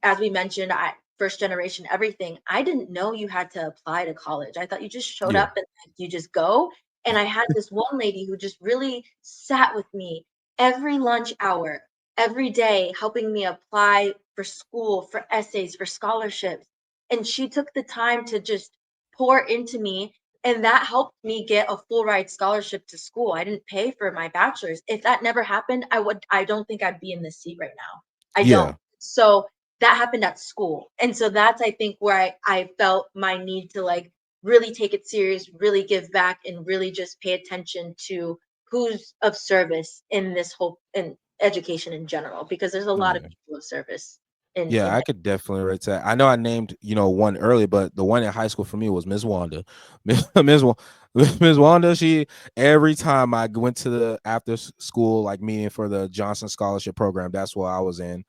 as we mentioned, I first generation everything. I didn't know you had to apply to college. I thought you just showed Yeah. up and like, you just go. And I had this one lady who just really sat with me every lunch hour, every day, helping me apply for school, for essays, for scholarships. And she took the time to just pour into me. And that helped me get a full ride scholarship to school. I didn't pay for my bachelor's. If that never happened, I don't think I'd be in this seat right now. I don't. Yeah. So that happened at school. And so that's I think where I felt my need to like really take it serious, really give back and really just pay attention to who's of service in this whole in education in general because there's a lot of Yeah. people of service in Yeah, I could definitely relate to that. I know I named, one earlier, but the one in high school for me was Miss Wanda. Miss Wa- Miss Wanda, she every time I went to the after school like meeting for the Johnson Scholarship Program, that's what I was in.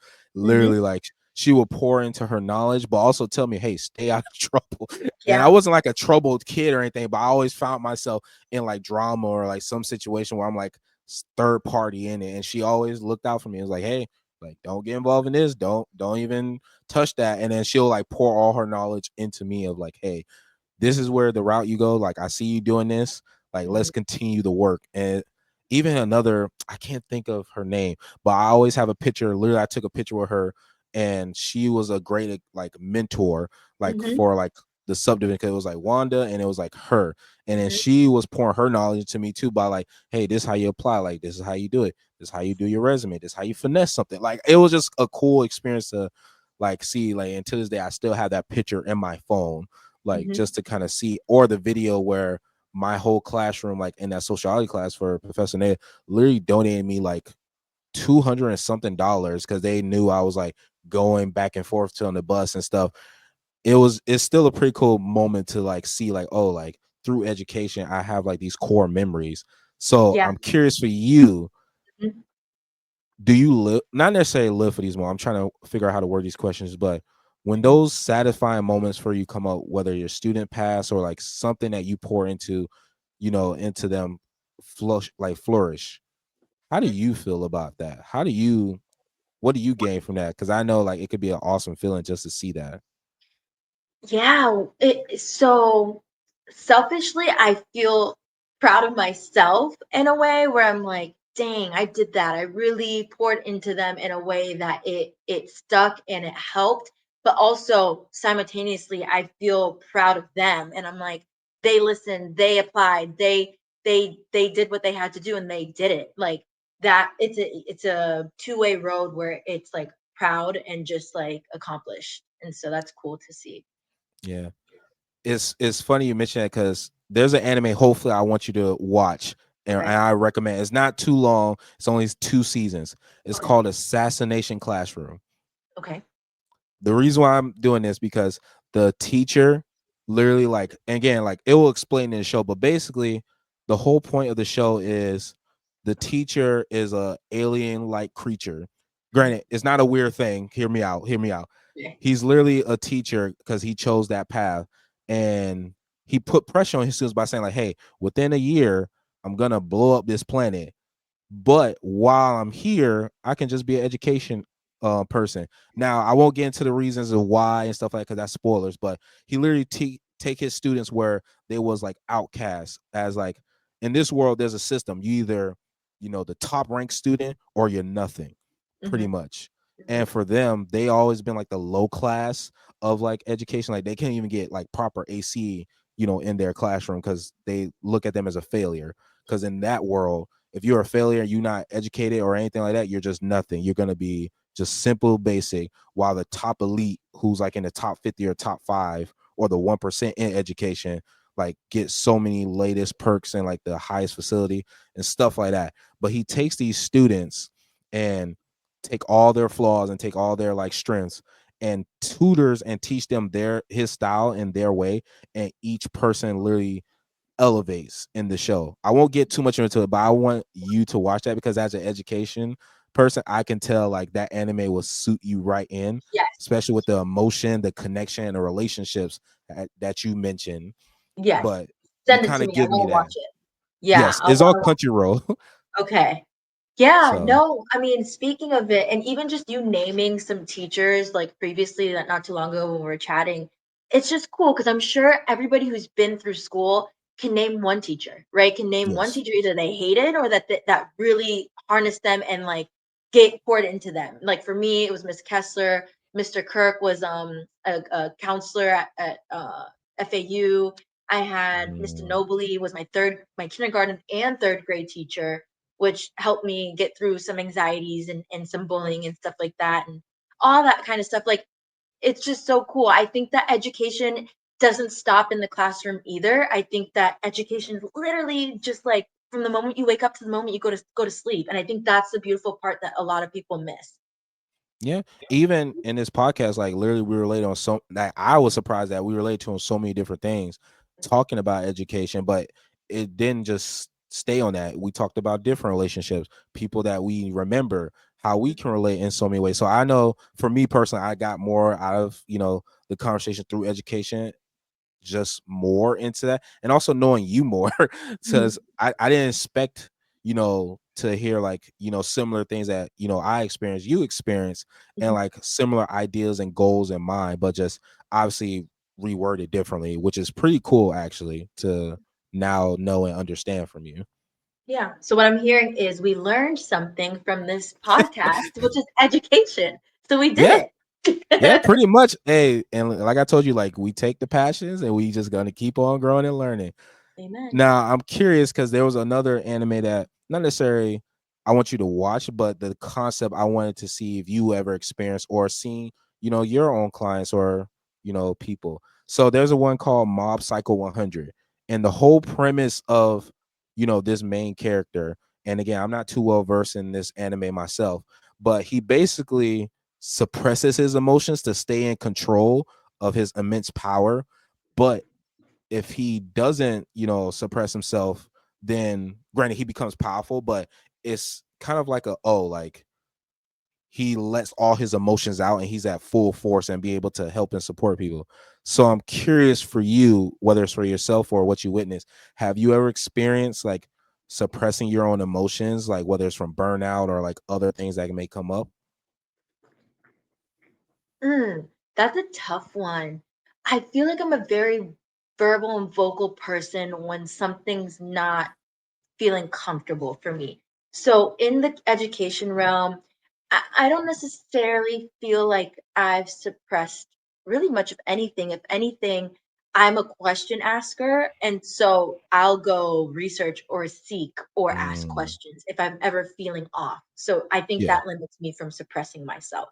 Mhm. Literally, like she would pour into her knowledge, but also tell me, hey, stay out of trouble. And I Yeah. wasn't like a troubled kid or anything, but I always found myself in like drama or like some situation where I'm like third party in it. And she always looked out for me. It was like, hey, like don't get involved in this. Don't even touch that. And then she'll like pour all her knowledge into me of like, hey, this is where the route you go. Like, I see you doing this. Like, Mhm. let's continue the work. And even another, I can't think of her name, but I always have a picture. Literally, I took a picture with her, and she was a great like mentor, like Mhm. for like the subdivision, because it was like Wanda and it was like her. And then Mhm. she was pouring her knowledge to me too by like, hey, this is how you apply, like this is how you do it, this is how you do your resume, this is how you finesse something. Like, it was just a cool experience to like see, like, and to this day I still have that picture in my phone, like Mhm. just to kind of see, or the video where my whole classroom, like in that sociology class for Professor Nate, literally donated me like 200 and something dollars because they knew I was like going back and forth to on the bus and stuff. It's still a pretty cool moment to like see like, oh, like through education I have like these core memories. So Yeah. I'm curious for you, Mhm. do you live, not necessarily live for these moments, I'm trying to figure out how to word these questions, but when Mhm. those satisfying moments for you come up, whether your student pass or like something that you pour into, into them, flourish, how do you feel about that? What do you gain from that? Because I know like it could be an awesome feeling just to see that. Yeah, so selfishly, I feel proud of myself in a way where I'm like, dang, I did that. I really poured into them in a way that it stuck and it helped. But also simultaneously, I feel proud of them. And I'm like, they listened, they applied, they did what they had to do and they did it. Like that, it's a two-way road where it's like proud and just like accomplished. And so that's cool to see. Yeah. It's funny you mention that because there's an anime hopefully I want you to watch, and Right. I recommend. It's not too long. It's only 2 seasons. It's Okay. called Assassination Classroom. Okay. The reason why I'm doing this because the teacher literally, like, and again, like it will explain in the show, but basically the whole point of the show is the teacher is a alien like creature. Mhm. Granted, it's not a weird thing. Hear me out. Hear me out. Yeah. He's literally a teacher because he chose that path, and he put pressure on his students by saying like, hey, within a year I'm gonna blow up this planet, but while I'm here, I can just be an education person. Now, I won't get into the reasons of why and stuff like that because that's spoilers. But he literally take his students where they was like outcasts, as like in this world, there's a system. You either, the top ranked student or you're nothing, pretty Mhm. much. Mhm. And for them, they always been like the low class of like education. Like they can't even get like proper AC, in their classroom because they look at them as a failure. Because in that world, if you're a failure, you're not educated or anything like that, you're just nothing. You're gonna be just simple, basic. While the top elite, who's like in the top 50 or top 5 or the 1% in education, like get so many latest perks and like the highest facility and stuff like that. But he takes these students and take all their flaws and take all their like strengths and tutors and teach them his style and their way, and each person literally elevates in the show. I won't get too much into it, but I want you to watch that because as an education person, I can tell like that anime will suit you right in, Yes. especially with the emotion, the connection, and the relationships that you mentioned. Yes. But you Send it kind to of me. I give me wanna that. watch it. Yeah, Yes, I it's all wanna Crunchyroll. okay. Yeah, So no, I mean, speaking of it, and even just you naming some teachers like previously that not too long ago when we were chatting, it's just cool because I'm sure everybody who's been through school can name one teacher, right? Can name one yes. teacher either they hated or that really harnessed them and like get poured into them. Like for me, it was Miss Kessler. Mr. Kirk was a counselor at FAU. I had Mr. Mm, Nobley was my kindergarten and third grade teacher, which helped me get through some anxieties and some bullying and stuff like that and all that kind of stuff. Like it's just so cool. I think that education doesn't stop in the classroom either. I think that education is literally just like from the moment you wake up to the moment you go to sleep. And I think that's the beautiful part that a lot of people miss. yeah. Even in this podcast, like literally we relate on so like I was surprised that we relate to on so many different things talking about education, but it didn't just stay on that. We talked about different relationships, people that we remember, how we can relate in so many ways. So I know for me personally, I got more out of, the conversation through education, just more into that, and also knowing you more, because Mhm. I didn't expect, to hear like, similar things that, I experienced, you experience, and Mhm. like similar ideas and goals in mind, but just obviously reworded differently, which is pretty cool actually to now know and understand from you. Yeah. So what I'm hearing is we learned something from this podcast, which is education. So we Yeah. did Yeah, it. pretty much. Hey, and like I told you, like we take the passions and we just gonna keep on growing and learning. Amen. Now I'm curious because there was another anime that not necessarily I want you to watch, but the concept I wanted to see if you ever experienced or seen, your own clients or people. So there's a one called Mob Psycho 100, and the whole premise of this main character. And again, I'm not too well versed in this anime myself, but he basically suppresses his emotions to stay in control of his immense power. But if he doesn't, suppress himself, then granted he becomes powerful, but it's kind of like like he lets all his emotions out and he's at full force and be able to help and support people. So I'm curious for you, whether it's for yourself or what you witness, have you ever experienced like suppressing your own emotions, like whether it's from burnout or like other things that may come up? That's a tough one. I feel like I'm a very verbal and vocal person when something's not feeling comfortable for me. So in the education realm, I don't necessarily feel like I've suppressed really much of anything. If anything, I'm a question asker. And so I'll go research or seek or ask Mm, questions if I'm ever feeling off. So I think yeah. that limits me from suppressing myself.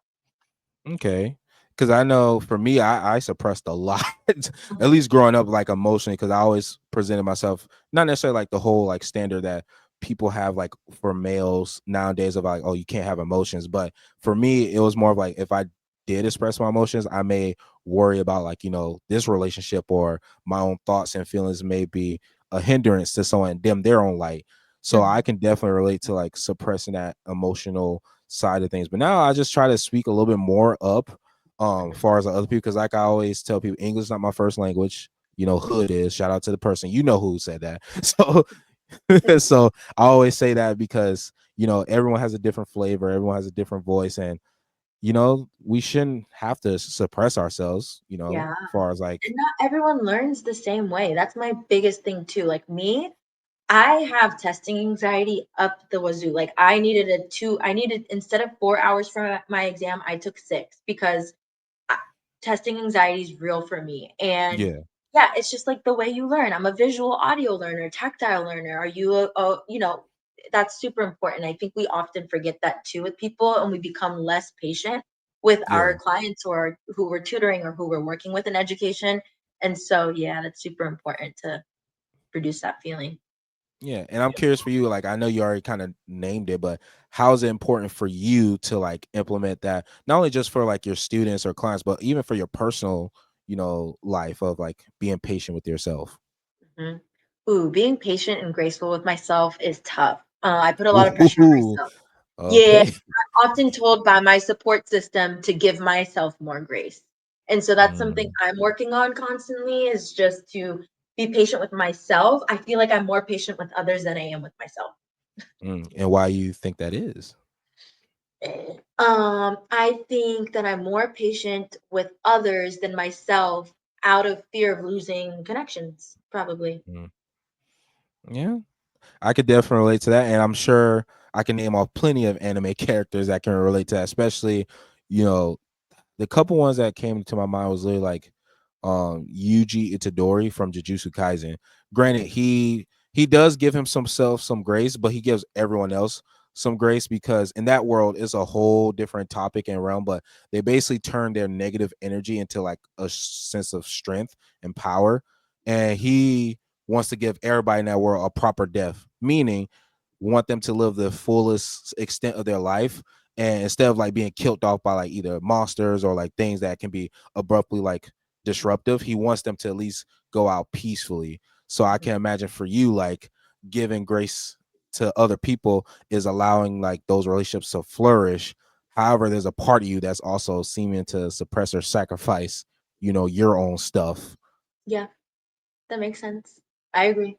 Okay. Because I know for me, I suppressed a lot, at Mhm. least growing up, like emotionally, because I always presented myself not necessarily like the whole like standard that people have like for males nowadays of like, oh, you can't have emotions. But for me, it was more of like if I did express my emotions, I may worry about like, this relationship or my own thoughts and feelings may be a hindrance to someone dim their own light. So I Mhm. can definitely relate to like suppressing that emotional side of things. But now I just try to speak a little bit more up Mhm. far as like other people, because like I always tell people, English is not my first language. Hood is. Shout out to the person, who said that. So so I always say that because everyone has a different flavor, everyone has a different voice, and we shouldn't have to suppress ourselves, Yeah. far as like And not everyone learns the same way. That's my biggest thing too. Like me, I have testing anxiety up the wazoo. Like I needed instead of 4 hours for my exam, I took 6 because I, testing anxiety is real for me. And yeah, yeah, it's just like the way you learn. I'm a visual audio learner, tactile learner. Are you that's super important. I think we often forget that too with people and we become less patient with yeah. our clients or who we're tutoring or who we're working with in education. And so yeah, that's super important to produce that feeling. Yeah, and I'm curious for you, like I know you already kind of named it, but how is it important for you to like implement that not only just for like your students or clients, but even for your personal, life of like being patient with yourself? Mhm. Ooh, being patient and graceful with myself is tough. I put a lot of pressure on Ooh, myself. Yeah, okay. I'm often told by my support system to give myself more grace. And so that's something Mm, I'm working on constantly is just to be patient with myself. I feel like I'm more patient with others than I am with myself. and why you think that is? I think that I'm more patient with others than myself out of fear of losing connections, probably. Mm, yeah, I could definitely relate to that, and I'm sure I can name off plenty of anime characters that can relate to that, especially, you know, the couple ones that came to my mind was literally like Yuji Itadori from Jujutsu Kaisen. Granted, he does give himself some grace, but he gives everyone else some grace because in that world it's a whole different topic and realm, but they basically turn their negative energy into like a sense of strength and power. And he wants to give everybody in that world a proper death, meaning want them to live the fullest extent of their life, and instead of like being killed off by like either monsters or like things that can be abruptly like disruptive, he wants them to at least go out peacefully. So I Mhm. can imagine for you like giving grace, to other people is allowing like those relationships to flourish. However, there's a part of you that's also seeming to suppress or sacrifice, your own stuff. Yeah, that makes sense. I agree.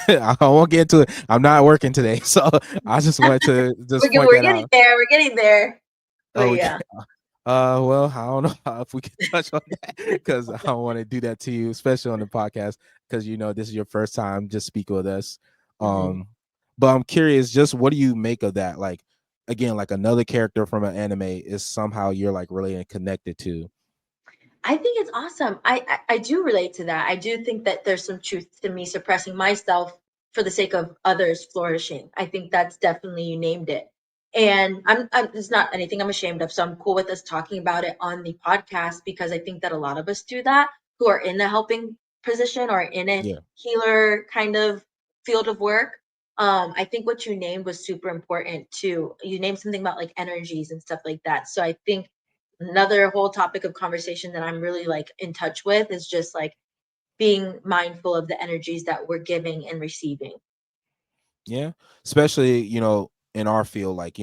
I won't get into it. I'm not working today, so I just wanted to just point We're that getting out. there. We're getting there. Oh, But we yeah. can, well, I don't know if we can touch on that because I don't want to do that to you, especially on the podcast, because this is your first time just speaking with us. Mhm. Um, but I'm curious, just what do you make of that? Like, again, like another character from an anime is somehow you're like really connected to. I think it's awesome. I do relate to that. I do think that there's some truth to me suppressing myself for the sake of others flourishing. I think that's definitely, you named it. And it's not anything I'm ashamed of. So I'm cool with us talking about it on the podcast because I think that a lot of us do that who are in the helping position or in a Yeah. healer kind of field of work. I think what you named was super important too. You named something about like energies and stuff like that. So I think another whole topic of conversation that I'm really like in touch with is just like being mindful of the energies that we're giving and receiving. Yeah. Especially, in our field, like,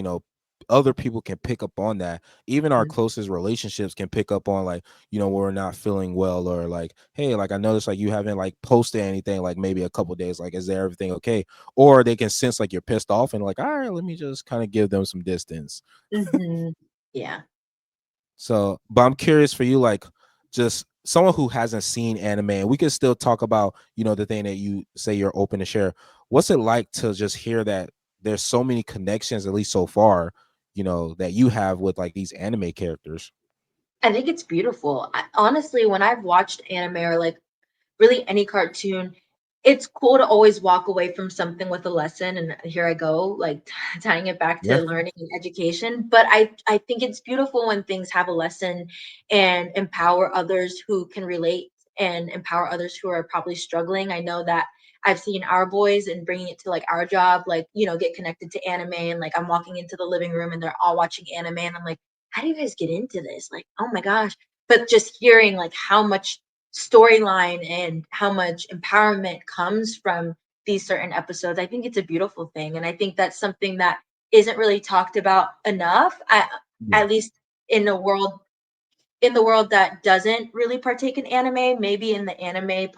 other people can pick up on that. Even our Mhm. closest relationships can pick up on like, when we're not feeling well or like, hey, like I noticed like you haven't like posted anything like maybe a couple days. Like, is there everything okay? Or they can sense like you're pissed off and like, all right, let me just kind of give them some distance. Mhm. Yeah. So, but I'm curious for you, like just someone who hasn't seen anime, and we can still talk about, the thing that you say you're open to share. What's it like to just hear that there's so many connections, at least so far, that you have with like these anime characters? I think it's beautiful. Honestly, when I've watched anime or like really any cartoon, it's cool to always walk away from something with a lesson. And here I go, like tying it back to Yeah. learning and education. But I think it's beautiful when things have a lesson and empower others who can relate and empower others who are probably struggling. I know that I've seen our boys and bringing it to like our job, like, get connected to anime. And like, I'm walking into the living room and they're all watching anime. And I'm like, how do you guys get into this? Like, oh my gosh. But just hearing like how much storyline and how much empowerment comes from these certain episodes, I think it's a beautiful thing. And I think that's something that isn't really talked about enough. Yeah. At least in the world that doesn't really partake in anime, maybe in the anime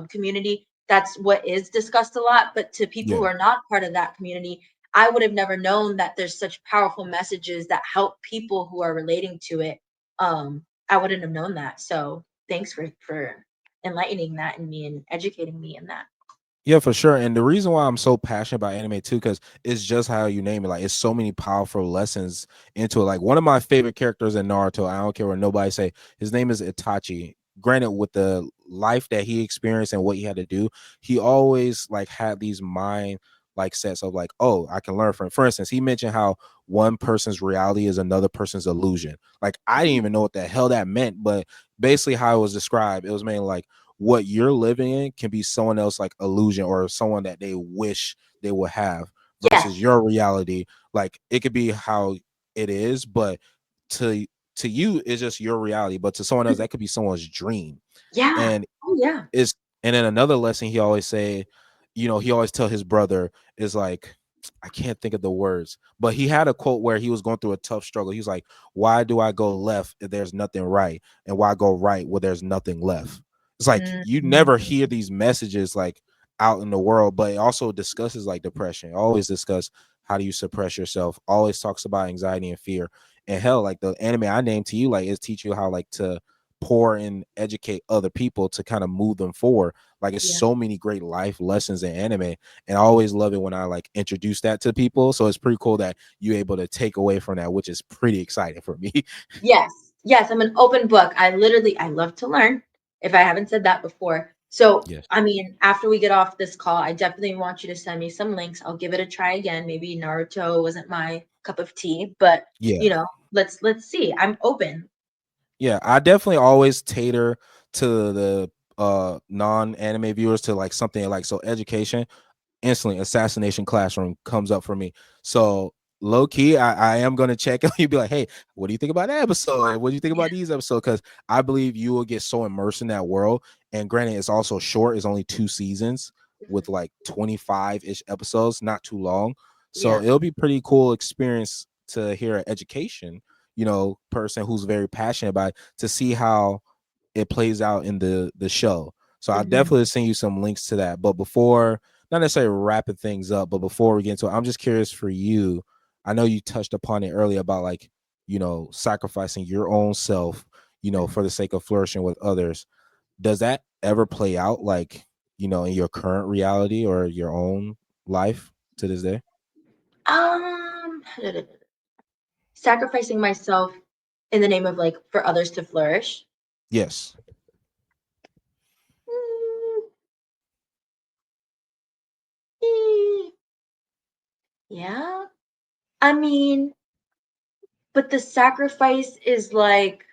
community, that's what is discussed a lot. But to people who Yeah. are not part of that community, I would have never known that there's such powerful messages that help people who are relating to it. I wouldn't have known that. So thanks for enlightening that in me and educating me in that. Yeah, for sure. And the reason why I'm so passionate about anime too, because it's just how you name it. Like, it's so many powerful lessons into it. Like, one of my favorite characters in Naruto, I don't care what nobody say, his name is Itachi. Granted, with the life that he experienced and what he had to do, he always like had these mind like sets of like, oh, I can learn from. For instance, he mentioned how one person's reality is another person's illusion. Like, I didn't even know what the hell that meant, but basically how it was described, it was mainly like what you're living in can be someone else like illusion or someone that they wish they would have versus Yes. your reality. Like, it could be how it is, but to you it's just your reality, but to someone else that could be someone's dream. Yeah. And Oh yeah. is and then another lesson he always say, he always tell his brother is like, I can't think of the words, but he had a quote where he was going through a tough struggle. He was like, why do I go left if there's nothing right? And why go right where there's nothing left? It's like you never Mhm. hear these messages like out in the world, but it also discusses like depression. Always discuss how do you suppress yourself. Always talks about anxiety and fear. And hell, like the anime I named to you, like is teach you how like to pour and educate other people to kind of move them forward. Like, it's Yeah. so many great life lessons in anime, and I always love it when I like introduce that to people. So it's pretty cool that you're able to take away from that, which is pretty exciting for me. Yes. Yes, I'm an open book. I love to learn, if I haven't said that before. So, Yes. I mean, after we get off this call, I definitely want you to send me some links. I'll give it a try again. Maybe Naruto wasn't my cup of tea, but Yeah. let's see. I'm open. Yeah, I definitely always tater to the non-anime viewers to like something like, so education, instantly Assassination Classroom comes up for me. So low key, I am gonna check and you'd be like, hey, what do you think about that episode? And what do you think Yeah. about these episodes? Because I believe you will get so immersed in that world. And granted, it's also short, it's only 2 seasons. with like 25-ish episodes, not too long. So Yeah. it'll be pretty cool experience to hear an education, person who's very passionate about it, to see how it plays out in the show. So I'll Mhm. definitely send you some links to that. But before, not necessarily wrapping things up, but before we get into it, I'm just curious for you. I know you touched upon it earlier about like, sacrificing your own self, Mhm. for the sake of flourishing with others. Does that ever play out like, in your current reality or your own life to this day? Um, sacrificing myself in the name of like for others to flourish. Yes. Mm, eh, yeah. I mean, but the sacrifice is like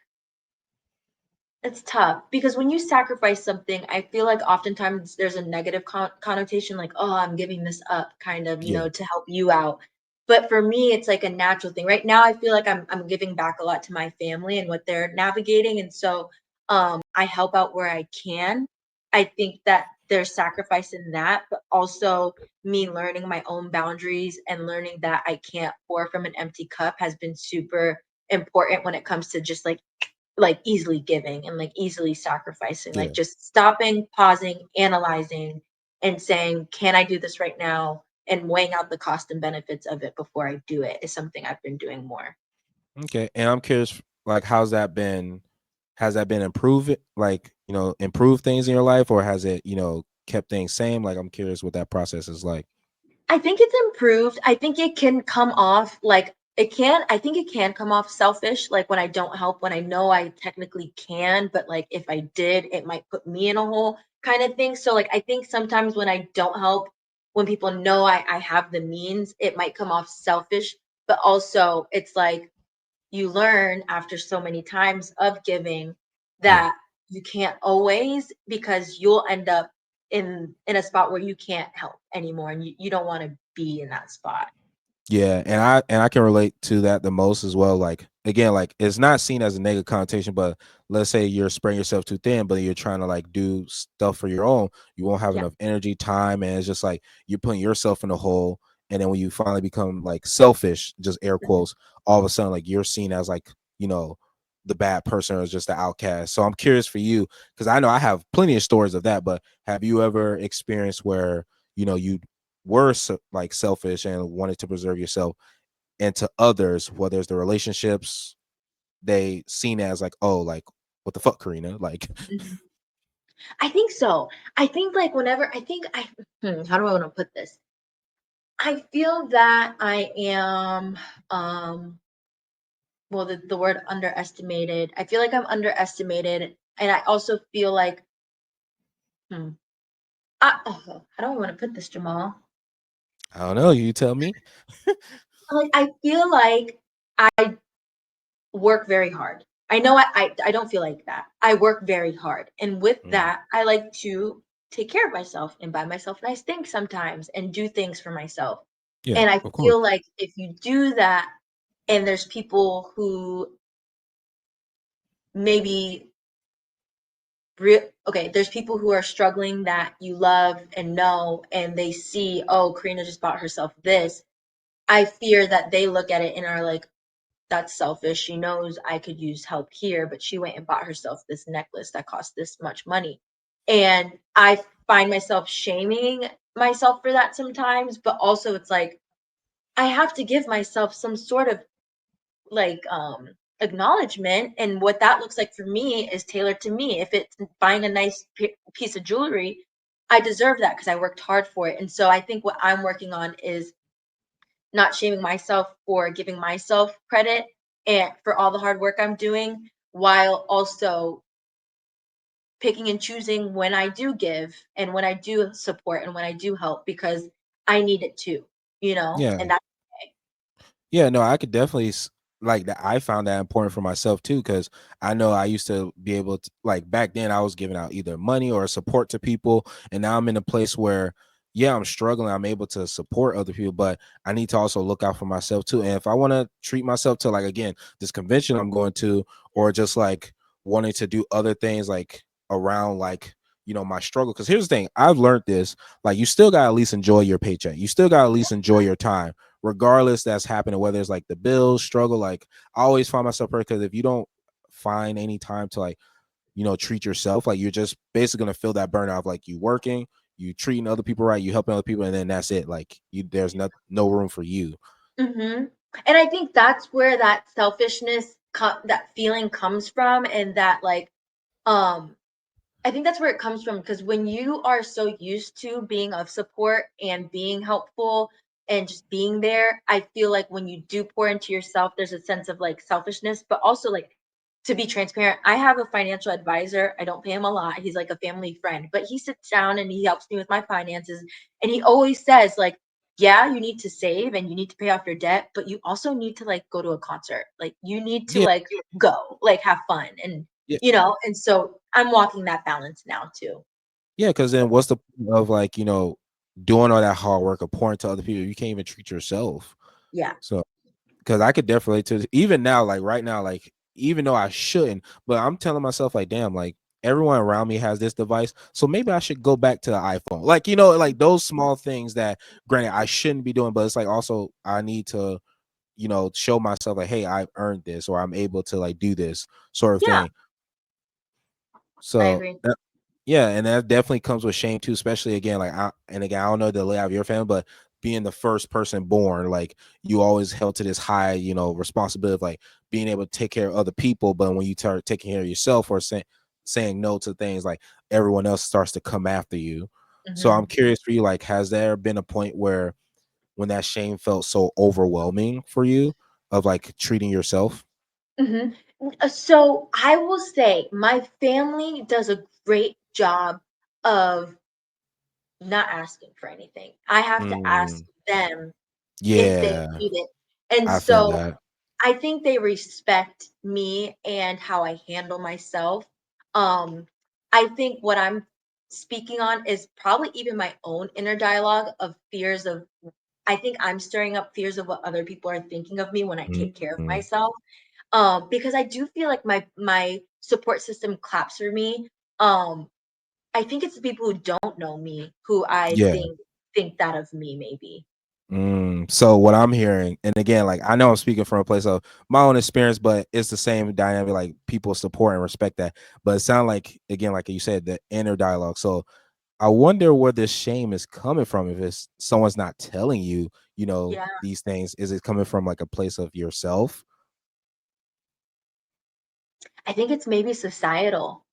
it's tough because when you sacrifice something, I feel like oftentimes there's a negative connotation, like, oh, I'm giving this up, kind of, Yeah. to help you out. But for me, it's like a natural thing. Right now, I feel like I'm giving back a lot to my family and what they're navigating, and so I help out where I can. I think that there's sacrifice in that, but also me learning my own boundaries and learning that I can't pour from an empty cup has been super important when it comes to just like easily giving and like easily sacrificing, like Yeah. just stopping, pausing, analyzing, and saying, can I do this right now? And weighing out the cost and benefits of it before I do it is something I've been doing more. Okay. And I'm curious, like, how's that been? Has that been improved? Like, improved things in your life, or has it, kept things same? Like, I'm curious what that process is like. I think it's improved. I think it can come off like I think it can come off selfish, like when I don't help, when I know I technically can, but like if I did, it might put me in a hole kind of thing. So like I think sometimes when I don't help, when people know I have the means, it might come off selfish. But also it's like you learn after so many times of giving Yeah. that you can't always because you'll end up in a spot where you can't help anymore and you don't want to be in that spot. Yeah, and I can relate to that the most as well. Like, again, like, it's not seen as a negative connotation, but let's say you're spreading yourself too thin, but you're trying to like do stuff for your own. You won't have Yeah. enough energy, time, and it's just like you're putting yourself in a hole. And then when you finally become like selfish, just air Mhm. quotes, all of a sudden like you're seen as like, the bad person or just the outcast. So I'm curious for you, because I know I have plenty of stories of that, but have you ever experienced where, you were like selfish and wanted to preserve yourself, and to others, whether it's the relationships, they seen as like, oh, like, what the fuck, Karina? Like, Mhm. I think so. I think like whenever I think I how do I want to put this? I feel that I am well the word underestimated. I feel like I'm underestimated and I also feel like hmm, how do I want to put this, Jamal? I don't know, you tell me. Like I feel like I work very hard. I know I don't feel like that. I work very hard. And with Mm, that, I like to take care of myself and buy myself nice things sometimes and do things for myself. yeah, And I of course. feel like if you do that and there's people who maybe okay, there's people who are struggling that you love and know and they see, oh, Karina just bought herself this. I fear that they look at it and are like, that's selfish. She knows I could use help here, but she went and bought herself this necklace that cost this much money. And I find myself shaming myself for that sometimes, but also it's like I have to give myself some sort of like acknowledgement and what that looks like for me is tailored to me. If it's buying a nice piece of jewelry, I deserve that because I worked hard for it. And so I think what I'm working on is not shaming myself for giving myself credit and for all the hard work I'm doing, while also picking and choosing when I do give and when I do support and when I do help because I need it too, Yeah. and that's okay. Yeah, no, I could definitely like that. I found that important for myself too, because I know I used to be able to, like, back then I was giving out either money or support to people, and now I'm in a place where, yeah, I'm struggling. I'm able to support other people, but I need to also look out for myself too. And if I want to treat myself to, like, again, this convention I'm going to, or just like wanting to do other things like around, like, my struggle. Because here's the thing, I've learned this, like, you still gotta at least enjoy your paycheck, you still gotta at least enjoy your time, regardless that's happening, whether it's like the bills struggle. Like, I always find myself, because if you don't find any time to, like, treat yourself, like, you're just basically gonna feel that burnout of, like, you working, you treating other people right, you helping other people, and then that's it. Like, there's no room for you. And I think that's where that selfishness, that feeling comes from, and that like, um, I think that's where it comes from, because when you are so used to being of support and being helpful and just being there, I feel like when you do pour into yourself, there's a sense of like selfishness, but also like, to be transparent, I have a financial advisor. I don't pay him a lot. He's like a family friend, but he sits down and he helps me with my finances. And he always says, like, yeah, you need to save and you need to pay off your debt, but you also need to like go to a concert. Like, you need to Yeah, like go, like have fun. And yeah, and so I'm walking that balance now too. yeah. Because then what's the point of, like, doing all that hard work or pouring to other people, you can't even treat yourself. Yeah. So, because I could definitely to even now, like right now, like, even though I shouldn't, but I'm telling myself, like, damn, like, everyone around me has this device, so maybe I should go back to the iPhone. Like, like those small things that, granted, I shouldn't be doing, but it's like, also I need to, show myself, like, hey, I've earned this, or I'm able to, like, do this sort of Yeah, thing. I So agree. yeah, and that definitely comes with shame too, especially again, like, I don't know the layout of your family, but being the first person born, like, you always held to this high, responsibility of, like, being able to take care of other people. But when you start taking care of yourself, or saying no to things, like, everyone else starts to come after you. So I'm Hmm. curious for you, like, has there been a point where when that shame felt so overwhelming for you, of, like, treating yourself? Hmm. So I will say my family does a great job of not asking for anything. I have to ask Mm, them if they yeah, need it. And I feel so that. I think they respect me and how I handle myself. Um, I think what I'm speaking on is probably even my own inner dialogue of fears of, I think I'm stirring up fears of what other people are thinking of me when I take care of Mhm. myself. Because I do feel like my support system claps for me. Um, I think it's the people who don't know me who I Yeah. think that of me maybe. So what I'm hearing, and again, like, I know I'm speaking from a place of my own experience, but it's the same dynamic. Like, people support and respect that, but it sounds like, again, like you said, the inner dialogue. So I wonder where this shame is coming from. If it's someone's not telling you, Yeah. these things, is it coming from, like, a place of yourself? I think it's maybe societal.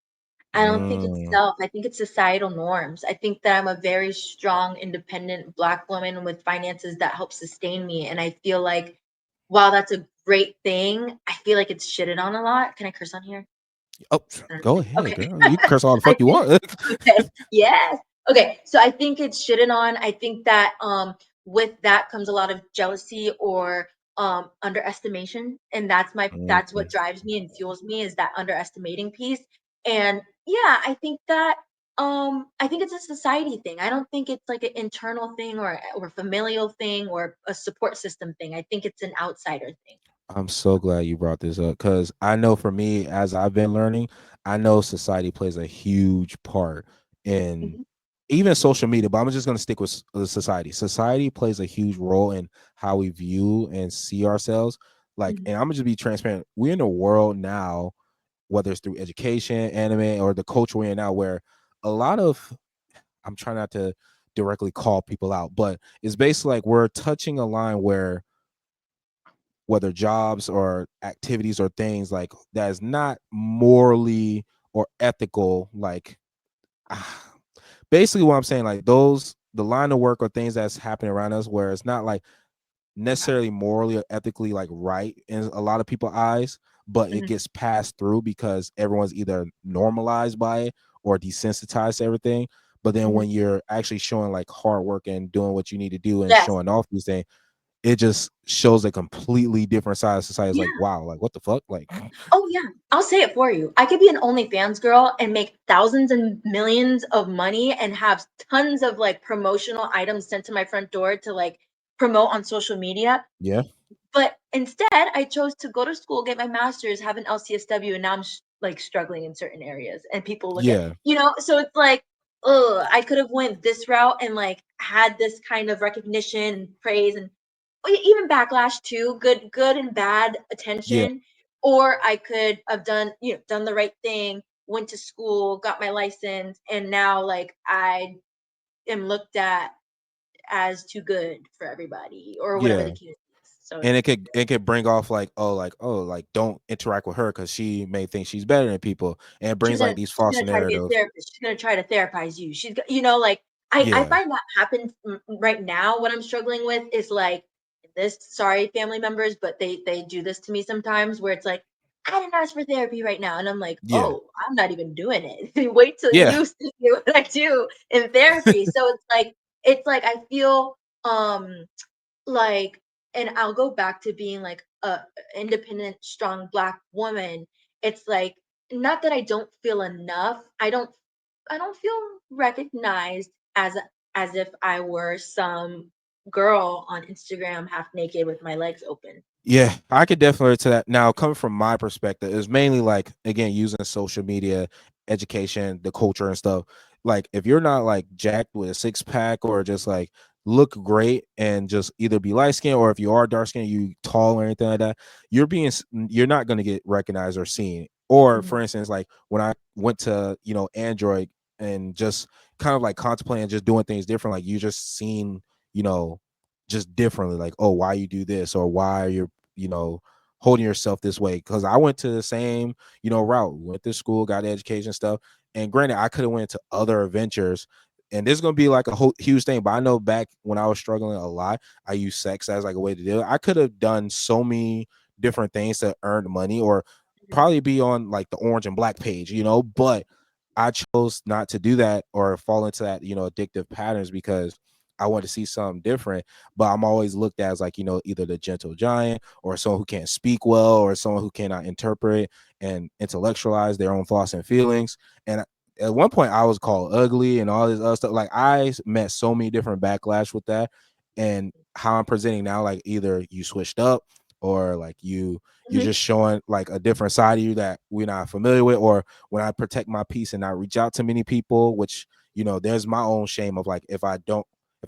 I don't think it's Mm, self. I think it's societal norms. I think that I'm a very strong, independent Black woman with finances that help sustain me. And I feel like while that's a great thing, I feel like it's shitted on a lot. Can I curse on here? oh, go ahead, Okay. girl. You can curse all the I fuck you think want. okay, yes. Okay, so I think it's shitted on. I think that with that comes a lot of jealousy or underestimation. And that's what Mhm. drives me and fuels me, is that underestimating piece. And yeah, I think it's a society thing. I don't think it's like an internal thing or familial thing or a support system thing. I think it's an outsider thing. I'm so glad you brought this up, because I know for me, as I've been learning, I know society plays a huge part in Mhm, even social media, but I'm just going to stick with society. Society plays a huge role in how we view and see ourselves. Like, mhm, and I'm gonna just be transparent. We're in a world now, whether it's through education, anime, or the culture we're in now, where a lot of, I'm trying not to directly call people out, but it's basically like we're touching a line where, whether jobs or activities or things, like, that is not morally or ethical, like, ah, basically what I'm saying, like, the line of work or things that's happening around us, where it's not, like, necessarily morally or ethically, like, right in a lot of people's eyes, but it mhm. gets passed through because everyone's either normalized by it or desensitized to everything. But then Mhm. when you're actually showing, like, hard work and doing what you need to do and Yes. showing off these things, it just shows a completely different side of society. It's like, Yeah. wow, like, what the fuck? Like, Oh, yeah. I'll say it for you. I could be an OnlyFans girl and make thousands and millions of money and have tons of like promotional items sent to my front door to like promote on social media. yeah. But instead, I chose to go to school, get my master's, have an LCSW, and now like struggling in certain areas, and people look at, Yeah. so it's like, oh, I could have went this route and like had this kind of recognition and praise and even backlash too, good and bad Yeah. attention, or I could have done the right thing, went to school, got my license, and now like I am looked at as too good for everybody or whatever the Yeah. case is. So And it's it could bring off like don't interact with her because she may think she's better than people, and it brings like these she's false gonna try to be a narratives. therapist. She's gonna try to therapize you. Like I Yeah. find that happens right now. What I'm struggling with is like this. Sorry, family members, but they do this to me sometimes, where it's like, I didn't ask for therapy right now, and I'm like, Yeah. oh, I'm not even doing it. Wait till Yeah. you see what I do in therapy. So it's like I feel like, and I'll go back to being like a independent, strong Black woman. It's like, not that I don't feel enough. I don't feel recognized as if I were some girl on Instagram half naked with my legs open. Yeah, I could definitely relate to that. Now, coming from my perspective, it's mainly like again using social media, education, the culture and stuff. Like if you're not like jacked with a six pack or just like look great and just either be light skinned or if you are dark skinned, you tall or anything like that, you're not going to get recognized or seen. Or Mhm, for instance, like when I went to Android and just kind of like contemplating just doing things different, like you just seen you know just differently, like, oh, why you do this or why you're you know holding yourself this way, because I went to the same route, went to school, got education stuff, and granted I could have went to other adventures, and this is going to be like a whole huge thing, but I know back when I was struggling a lot, I used sex as like a way to do it. I could have done so many different things to earn money or mhm, probably be on like the orange and black page, but I chose not to do that or fall into that addictive patterns because I want to see something different. But I'm always looked at as like either the gentle giant or someone who can't speak well or someone who cannot interpret and intellectualize their own thoughts and feelings. And at one point I was called ugly and all this other stuff. Like I met so many different backlash with that. And how I'm presenting now, like either you switched up or like you're mhm, just showing like a different side of you that we're not familiar with, or when I protect my peace and not reach out to many people, which there's my own shame of like if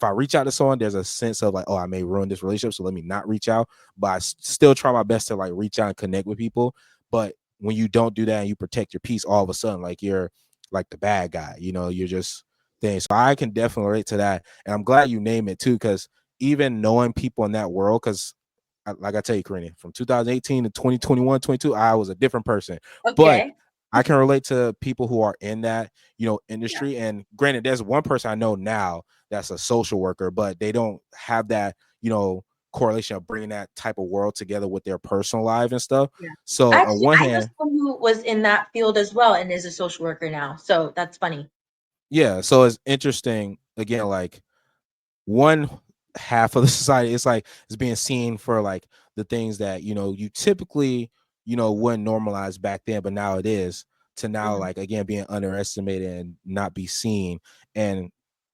I reach out to someone, there's a sense of like, oh, I may ruin this relationship, so let me not reach out. But I still try my best to like reach out and connect with people. But when you don't do that and you protect your peace, all of a sudden, like you're like the bad guy, you're just things. So I can definitely relate to that. And I'm glad you name it too, because even knowing people in that world, because like I tell you, Karina, from 2018 to 2021, 22, I was a different person. But okay. I can relate to people who are in that, Yeah. industry. And granted, there's one person I know now that's a social worker, but they don't have that, correlation of bringing that type of world together with their personal life and stuff. Yeah. So on Actually, one I know hand, someone who was in that field as well and is a social worker now. So that's funny. yeah. So it's interesting again, like one half of the society it's like it's being seen for like the things that you typically wouldn't normalize back then, but now it is, to now Mhm, like again being underestimated and not be seen. And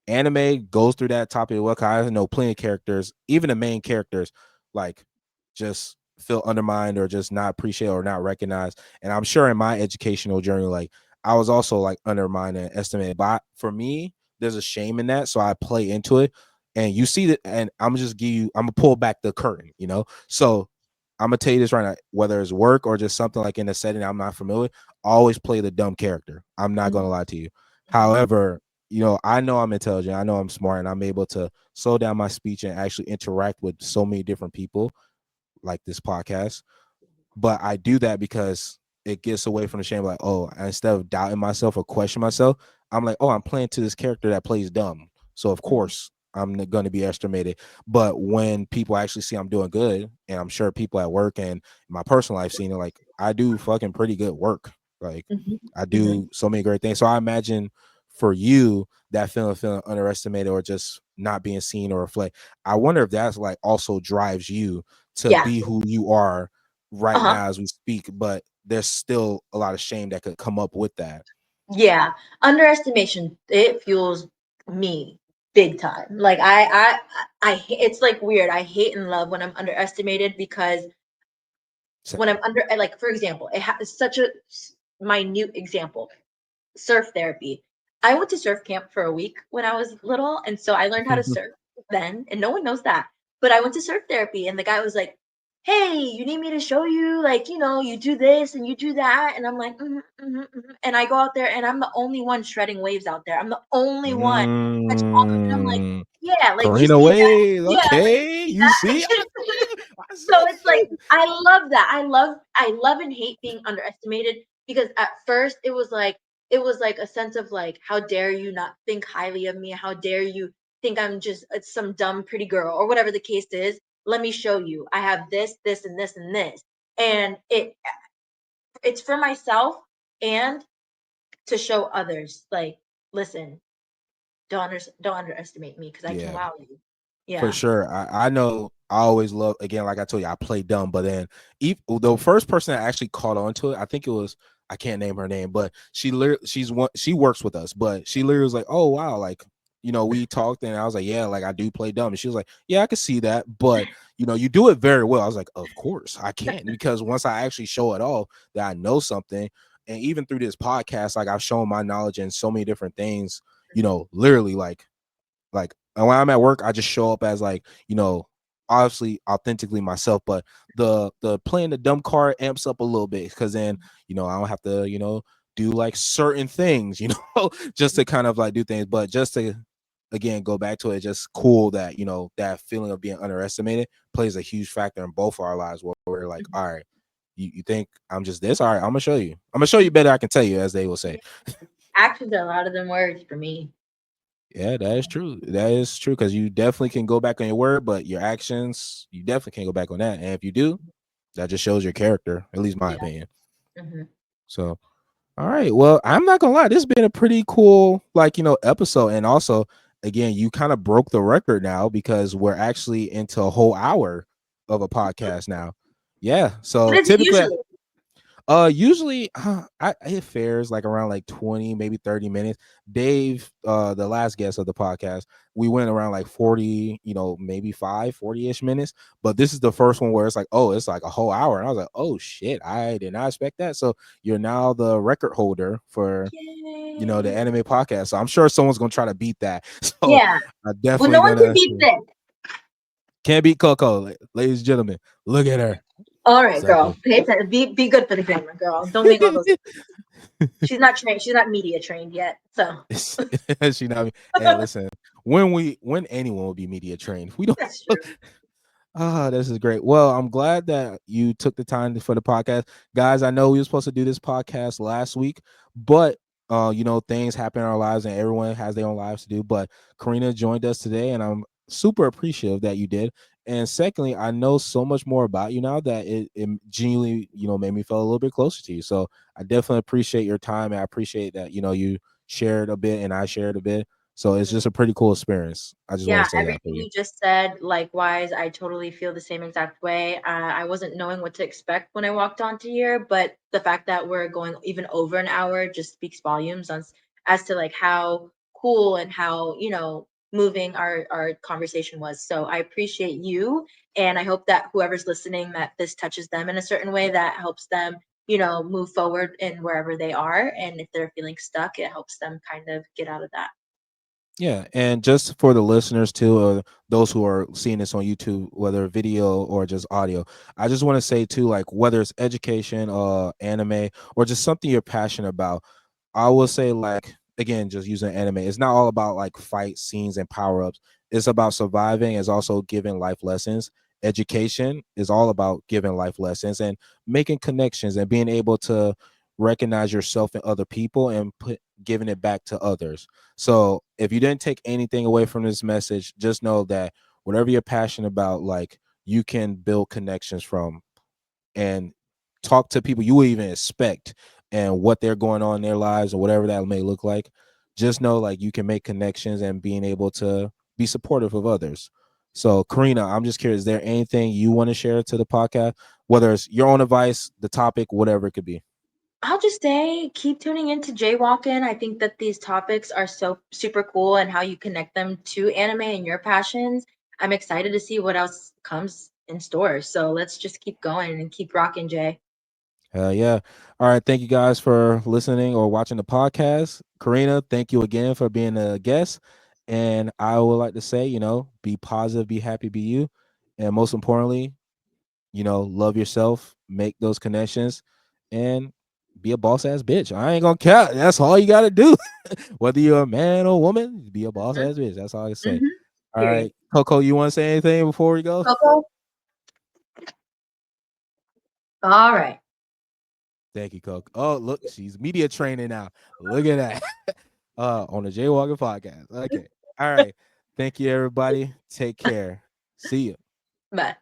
anime goes through that topic. Well, I know plenty of characters, even the main characters, like just feel undermined or just not appreciated or not recognized. And I'm sure in my educational journey, like I was also like undermined and estimated, but for me there's a shame in that, so I play into it. And you see that, and I'm gonna pull back the curtain, So I'm gonna tell you this right now, whether it's work or just something like in a setting I'm not familiar with, always play the dumb character. I'm not mhm, gonna lie to you. mhm. However, I know I'm intelligent, I know I'm smart, and I'm able to slow down my speech and actually interact with so many different people like this podcast. But I do that because it gets away from the shame. Like, oh, instead of doubting myself or question myself, I'm like, oh, I'm playing to this character that plays dumb. So of Mhm, course I'm going to be estimated. But when people actually see I'm doing good, and I'm sure people at work and my personal life seen it, like I do fucking pretty good work. Like mhm, I mhm. do so many great things. So I imagine for you that feeling underestimated or just not being seen or reflect. I wonder if that's like also drives you to Yeah. be who you are right Uh-huh. now as we speak, but there's still a lot of shame that could come up with that. Yeah. Underestimation, it fuels me big time. Like it's like weird. I hate and love when I'm underestimated because So, when I'm under, like for example, it has such a minute example. Surf therapy. I went to surf camp for a week when I was little, and so I learned how to surf then, and no one knows that. But I went to surf therapy, and the guy was like, "Hey, you need me to show you, like, you do this and you do that." And I'm like, and I go out there, and I'm the only one shredding waves out there. I'm the only one catching all the, and I'm like, Mm, yeah, like you Karina see that, Wade. yeah, like you Okay, see you see, that. I So it's like see. I love that. I love and hate being underestimated because at first it was like a sense of like, how dare you not think highly of me? How dare you think I'm just some dumb pretty girl or whatever the case is? Let me show you. I have this, this, and this, and this. And it's for myself and to show others. Like, listen, don't underestimate me because I can Yeah. wow you. For Yeah. sure. I know I always love, again, like I told you, I play dumb, but then the first person that actually caught on to it, I think it was, I can't name her name, but she works with us, but she literally was like, "Oh wow, like, we talked and I was like, yeah, like I do play dumb." And she was like, "Yeah, I could see that, but you do it very well." I was like, "Of course I can," because once I actually show it all that I know something, and even through this podcast, like I've shown my knowledge in so many different things, literally like when I'm at work, I just show up as like, obviously authentically myself, but the playing the dumb card amps up a little bit because then, I don't have to, do like certain things, just to kind of like do things. But just to again go back to it, just cool that, that feeling of being underestimated plays a huge factor in both our lives where we're like, Mhm. all right, you think I'm just this? All right, I'm gonna show you. I'm gonna show you better I can tell you, as they will say. Yeah. Actions are louder than words for me. Yeah, that is true. That is true because you definitely can go back on your word, but your actions, you definitely can't go back on that. And if you do, that just shows your character, at least my Yeah. opinion. Hmm. So, all right. Well, I'm not gonna lie, this has been a pretty cool, like, episode. And also, again, you kind of broke the record now because we're actually into a whole hour of a podcast now. Yeah. What So is it typically, usually? usually it fares like around like 20, maybe 30 minutes. Dave, the last guest of the podcast, we went around like 40, maybe 40-ish minutes. But this is the first one where it's like, oh, it's like a whole hour. And I was like, oh shit, I did not expect that. So you're now the record holder for, the Yay. anime podcast. So I'm sure someone's gonna try to beat that. So Yeah. I Well, definitely no one can gonna beat this. can't beat Coco, ladies and gentlemen. Look at her. All right, girl. Exactly. Pay attention. Be good for the camera, girl. Don't make all those. She's not trained. She's not media trained yet. So She not. Hey, listen. When anyone will be media trained, we don't. that's true. This is great. Well, I'm glad that you took the time for the podcast, guys. I know we were supposed to do this podcast last week, but things happen in our lives, and everyone has their own lives to do. But Karina joined us today, and I'm super appreciative that you did. And secondly, I know so much more about you now that it genuinely, made me feel a little bit closer to you. So I definitely appreciate your time, and I appreciate that you shared a bit and I shared a bit. So it's Mhm. just a pretty cool experience. I just want Yeah, to say that for everything you. you just said, likewise, I totally feel the same exact way. I wasn't knowing what to expect when I walked onto here, but the fact that we're going even over an hour just speaks volumes as to like how cool and how, moving our conversation was. So I appreciate you, and I hope that whoever's listening, that this touches them in a certain way that helps them, move forward in wherever they are. And if they're feeling stuck, it helps them kind of get out of that. Yeah, and just for the listeners too, those who are seeing this on YouTube, whether video or just audio, I just want to say too, like whether it's education, anime, or just something you're passionate about, I will say like again, just using anime, it's not all about like fight scenes and power ups. It's about surviving. It's also giving life lessons. Education is all about giving life lessons and making connections and being able to recognize yourself and other people and giving it back to others. So if you didn't take anything away from this message, just know that whatever you're passionate about, like you can build connections from and talk to people you would even expect and what they're going on in their lives or whatever that may look like. Just know like you can make connections and being able to be supportive of others. So Karina, I'm just curious, is there anything you want to share to the podcast, whether it's your own advice, the topic, whatever it could be? I'll just say keep tuning into Jaywalking. I think that these topics are so super cool and how you connect them to anime and your passions. I'm excited to see what else comes in store. So let's just keep going and keep rocking, Jay. Hell yeah. All right. Thank you guys for listening or watching the podcast. Karina, thank you again for being a guest. And I would like to say, be positive, be happy, be you. And most importantly, love yourself, make those connections, and be a boss ass bitch. I ain't gonna care. That's all you gotta do. Whether you're a man or woman, be a boss Mhm, ass bitch. That's all I can say. mhm, All period. right. Coco, you want to say anything before we go? Coco? All right. Thank you, Coco. Oh, look, she's media training now. Look at that. On the Jaywalker podcast. Okay. All right. Thank you, everybody. Take care. See you. Bye.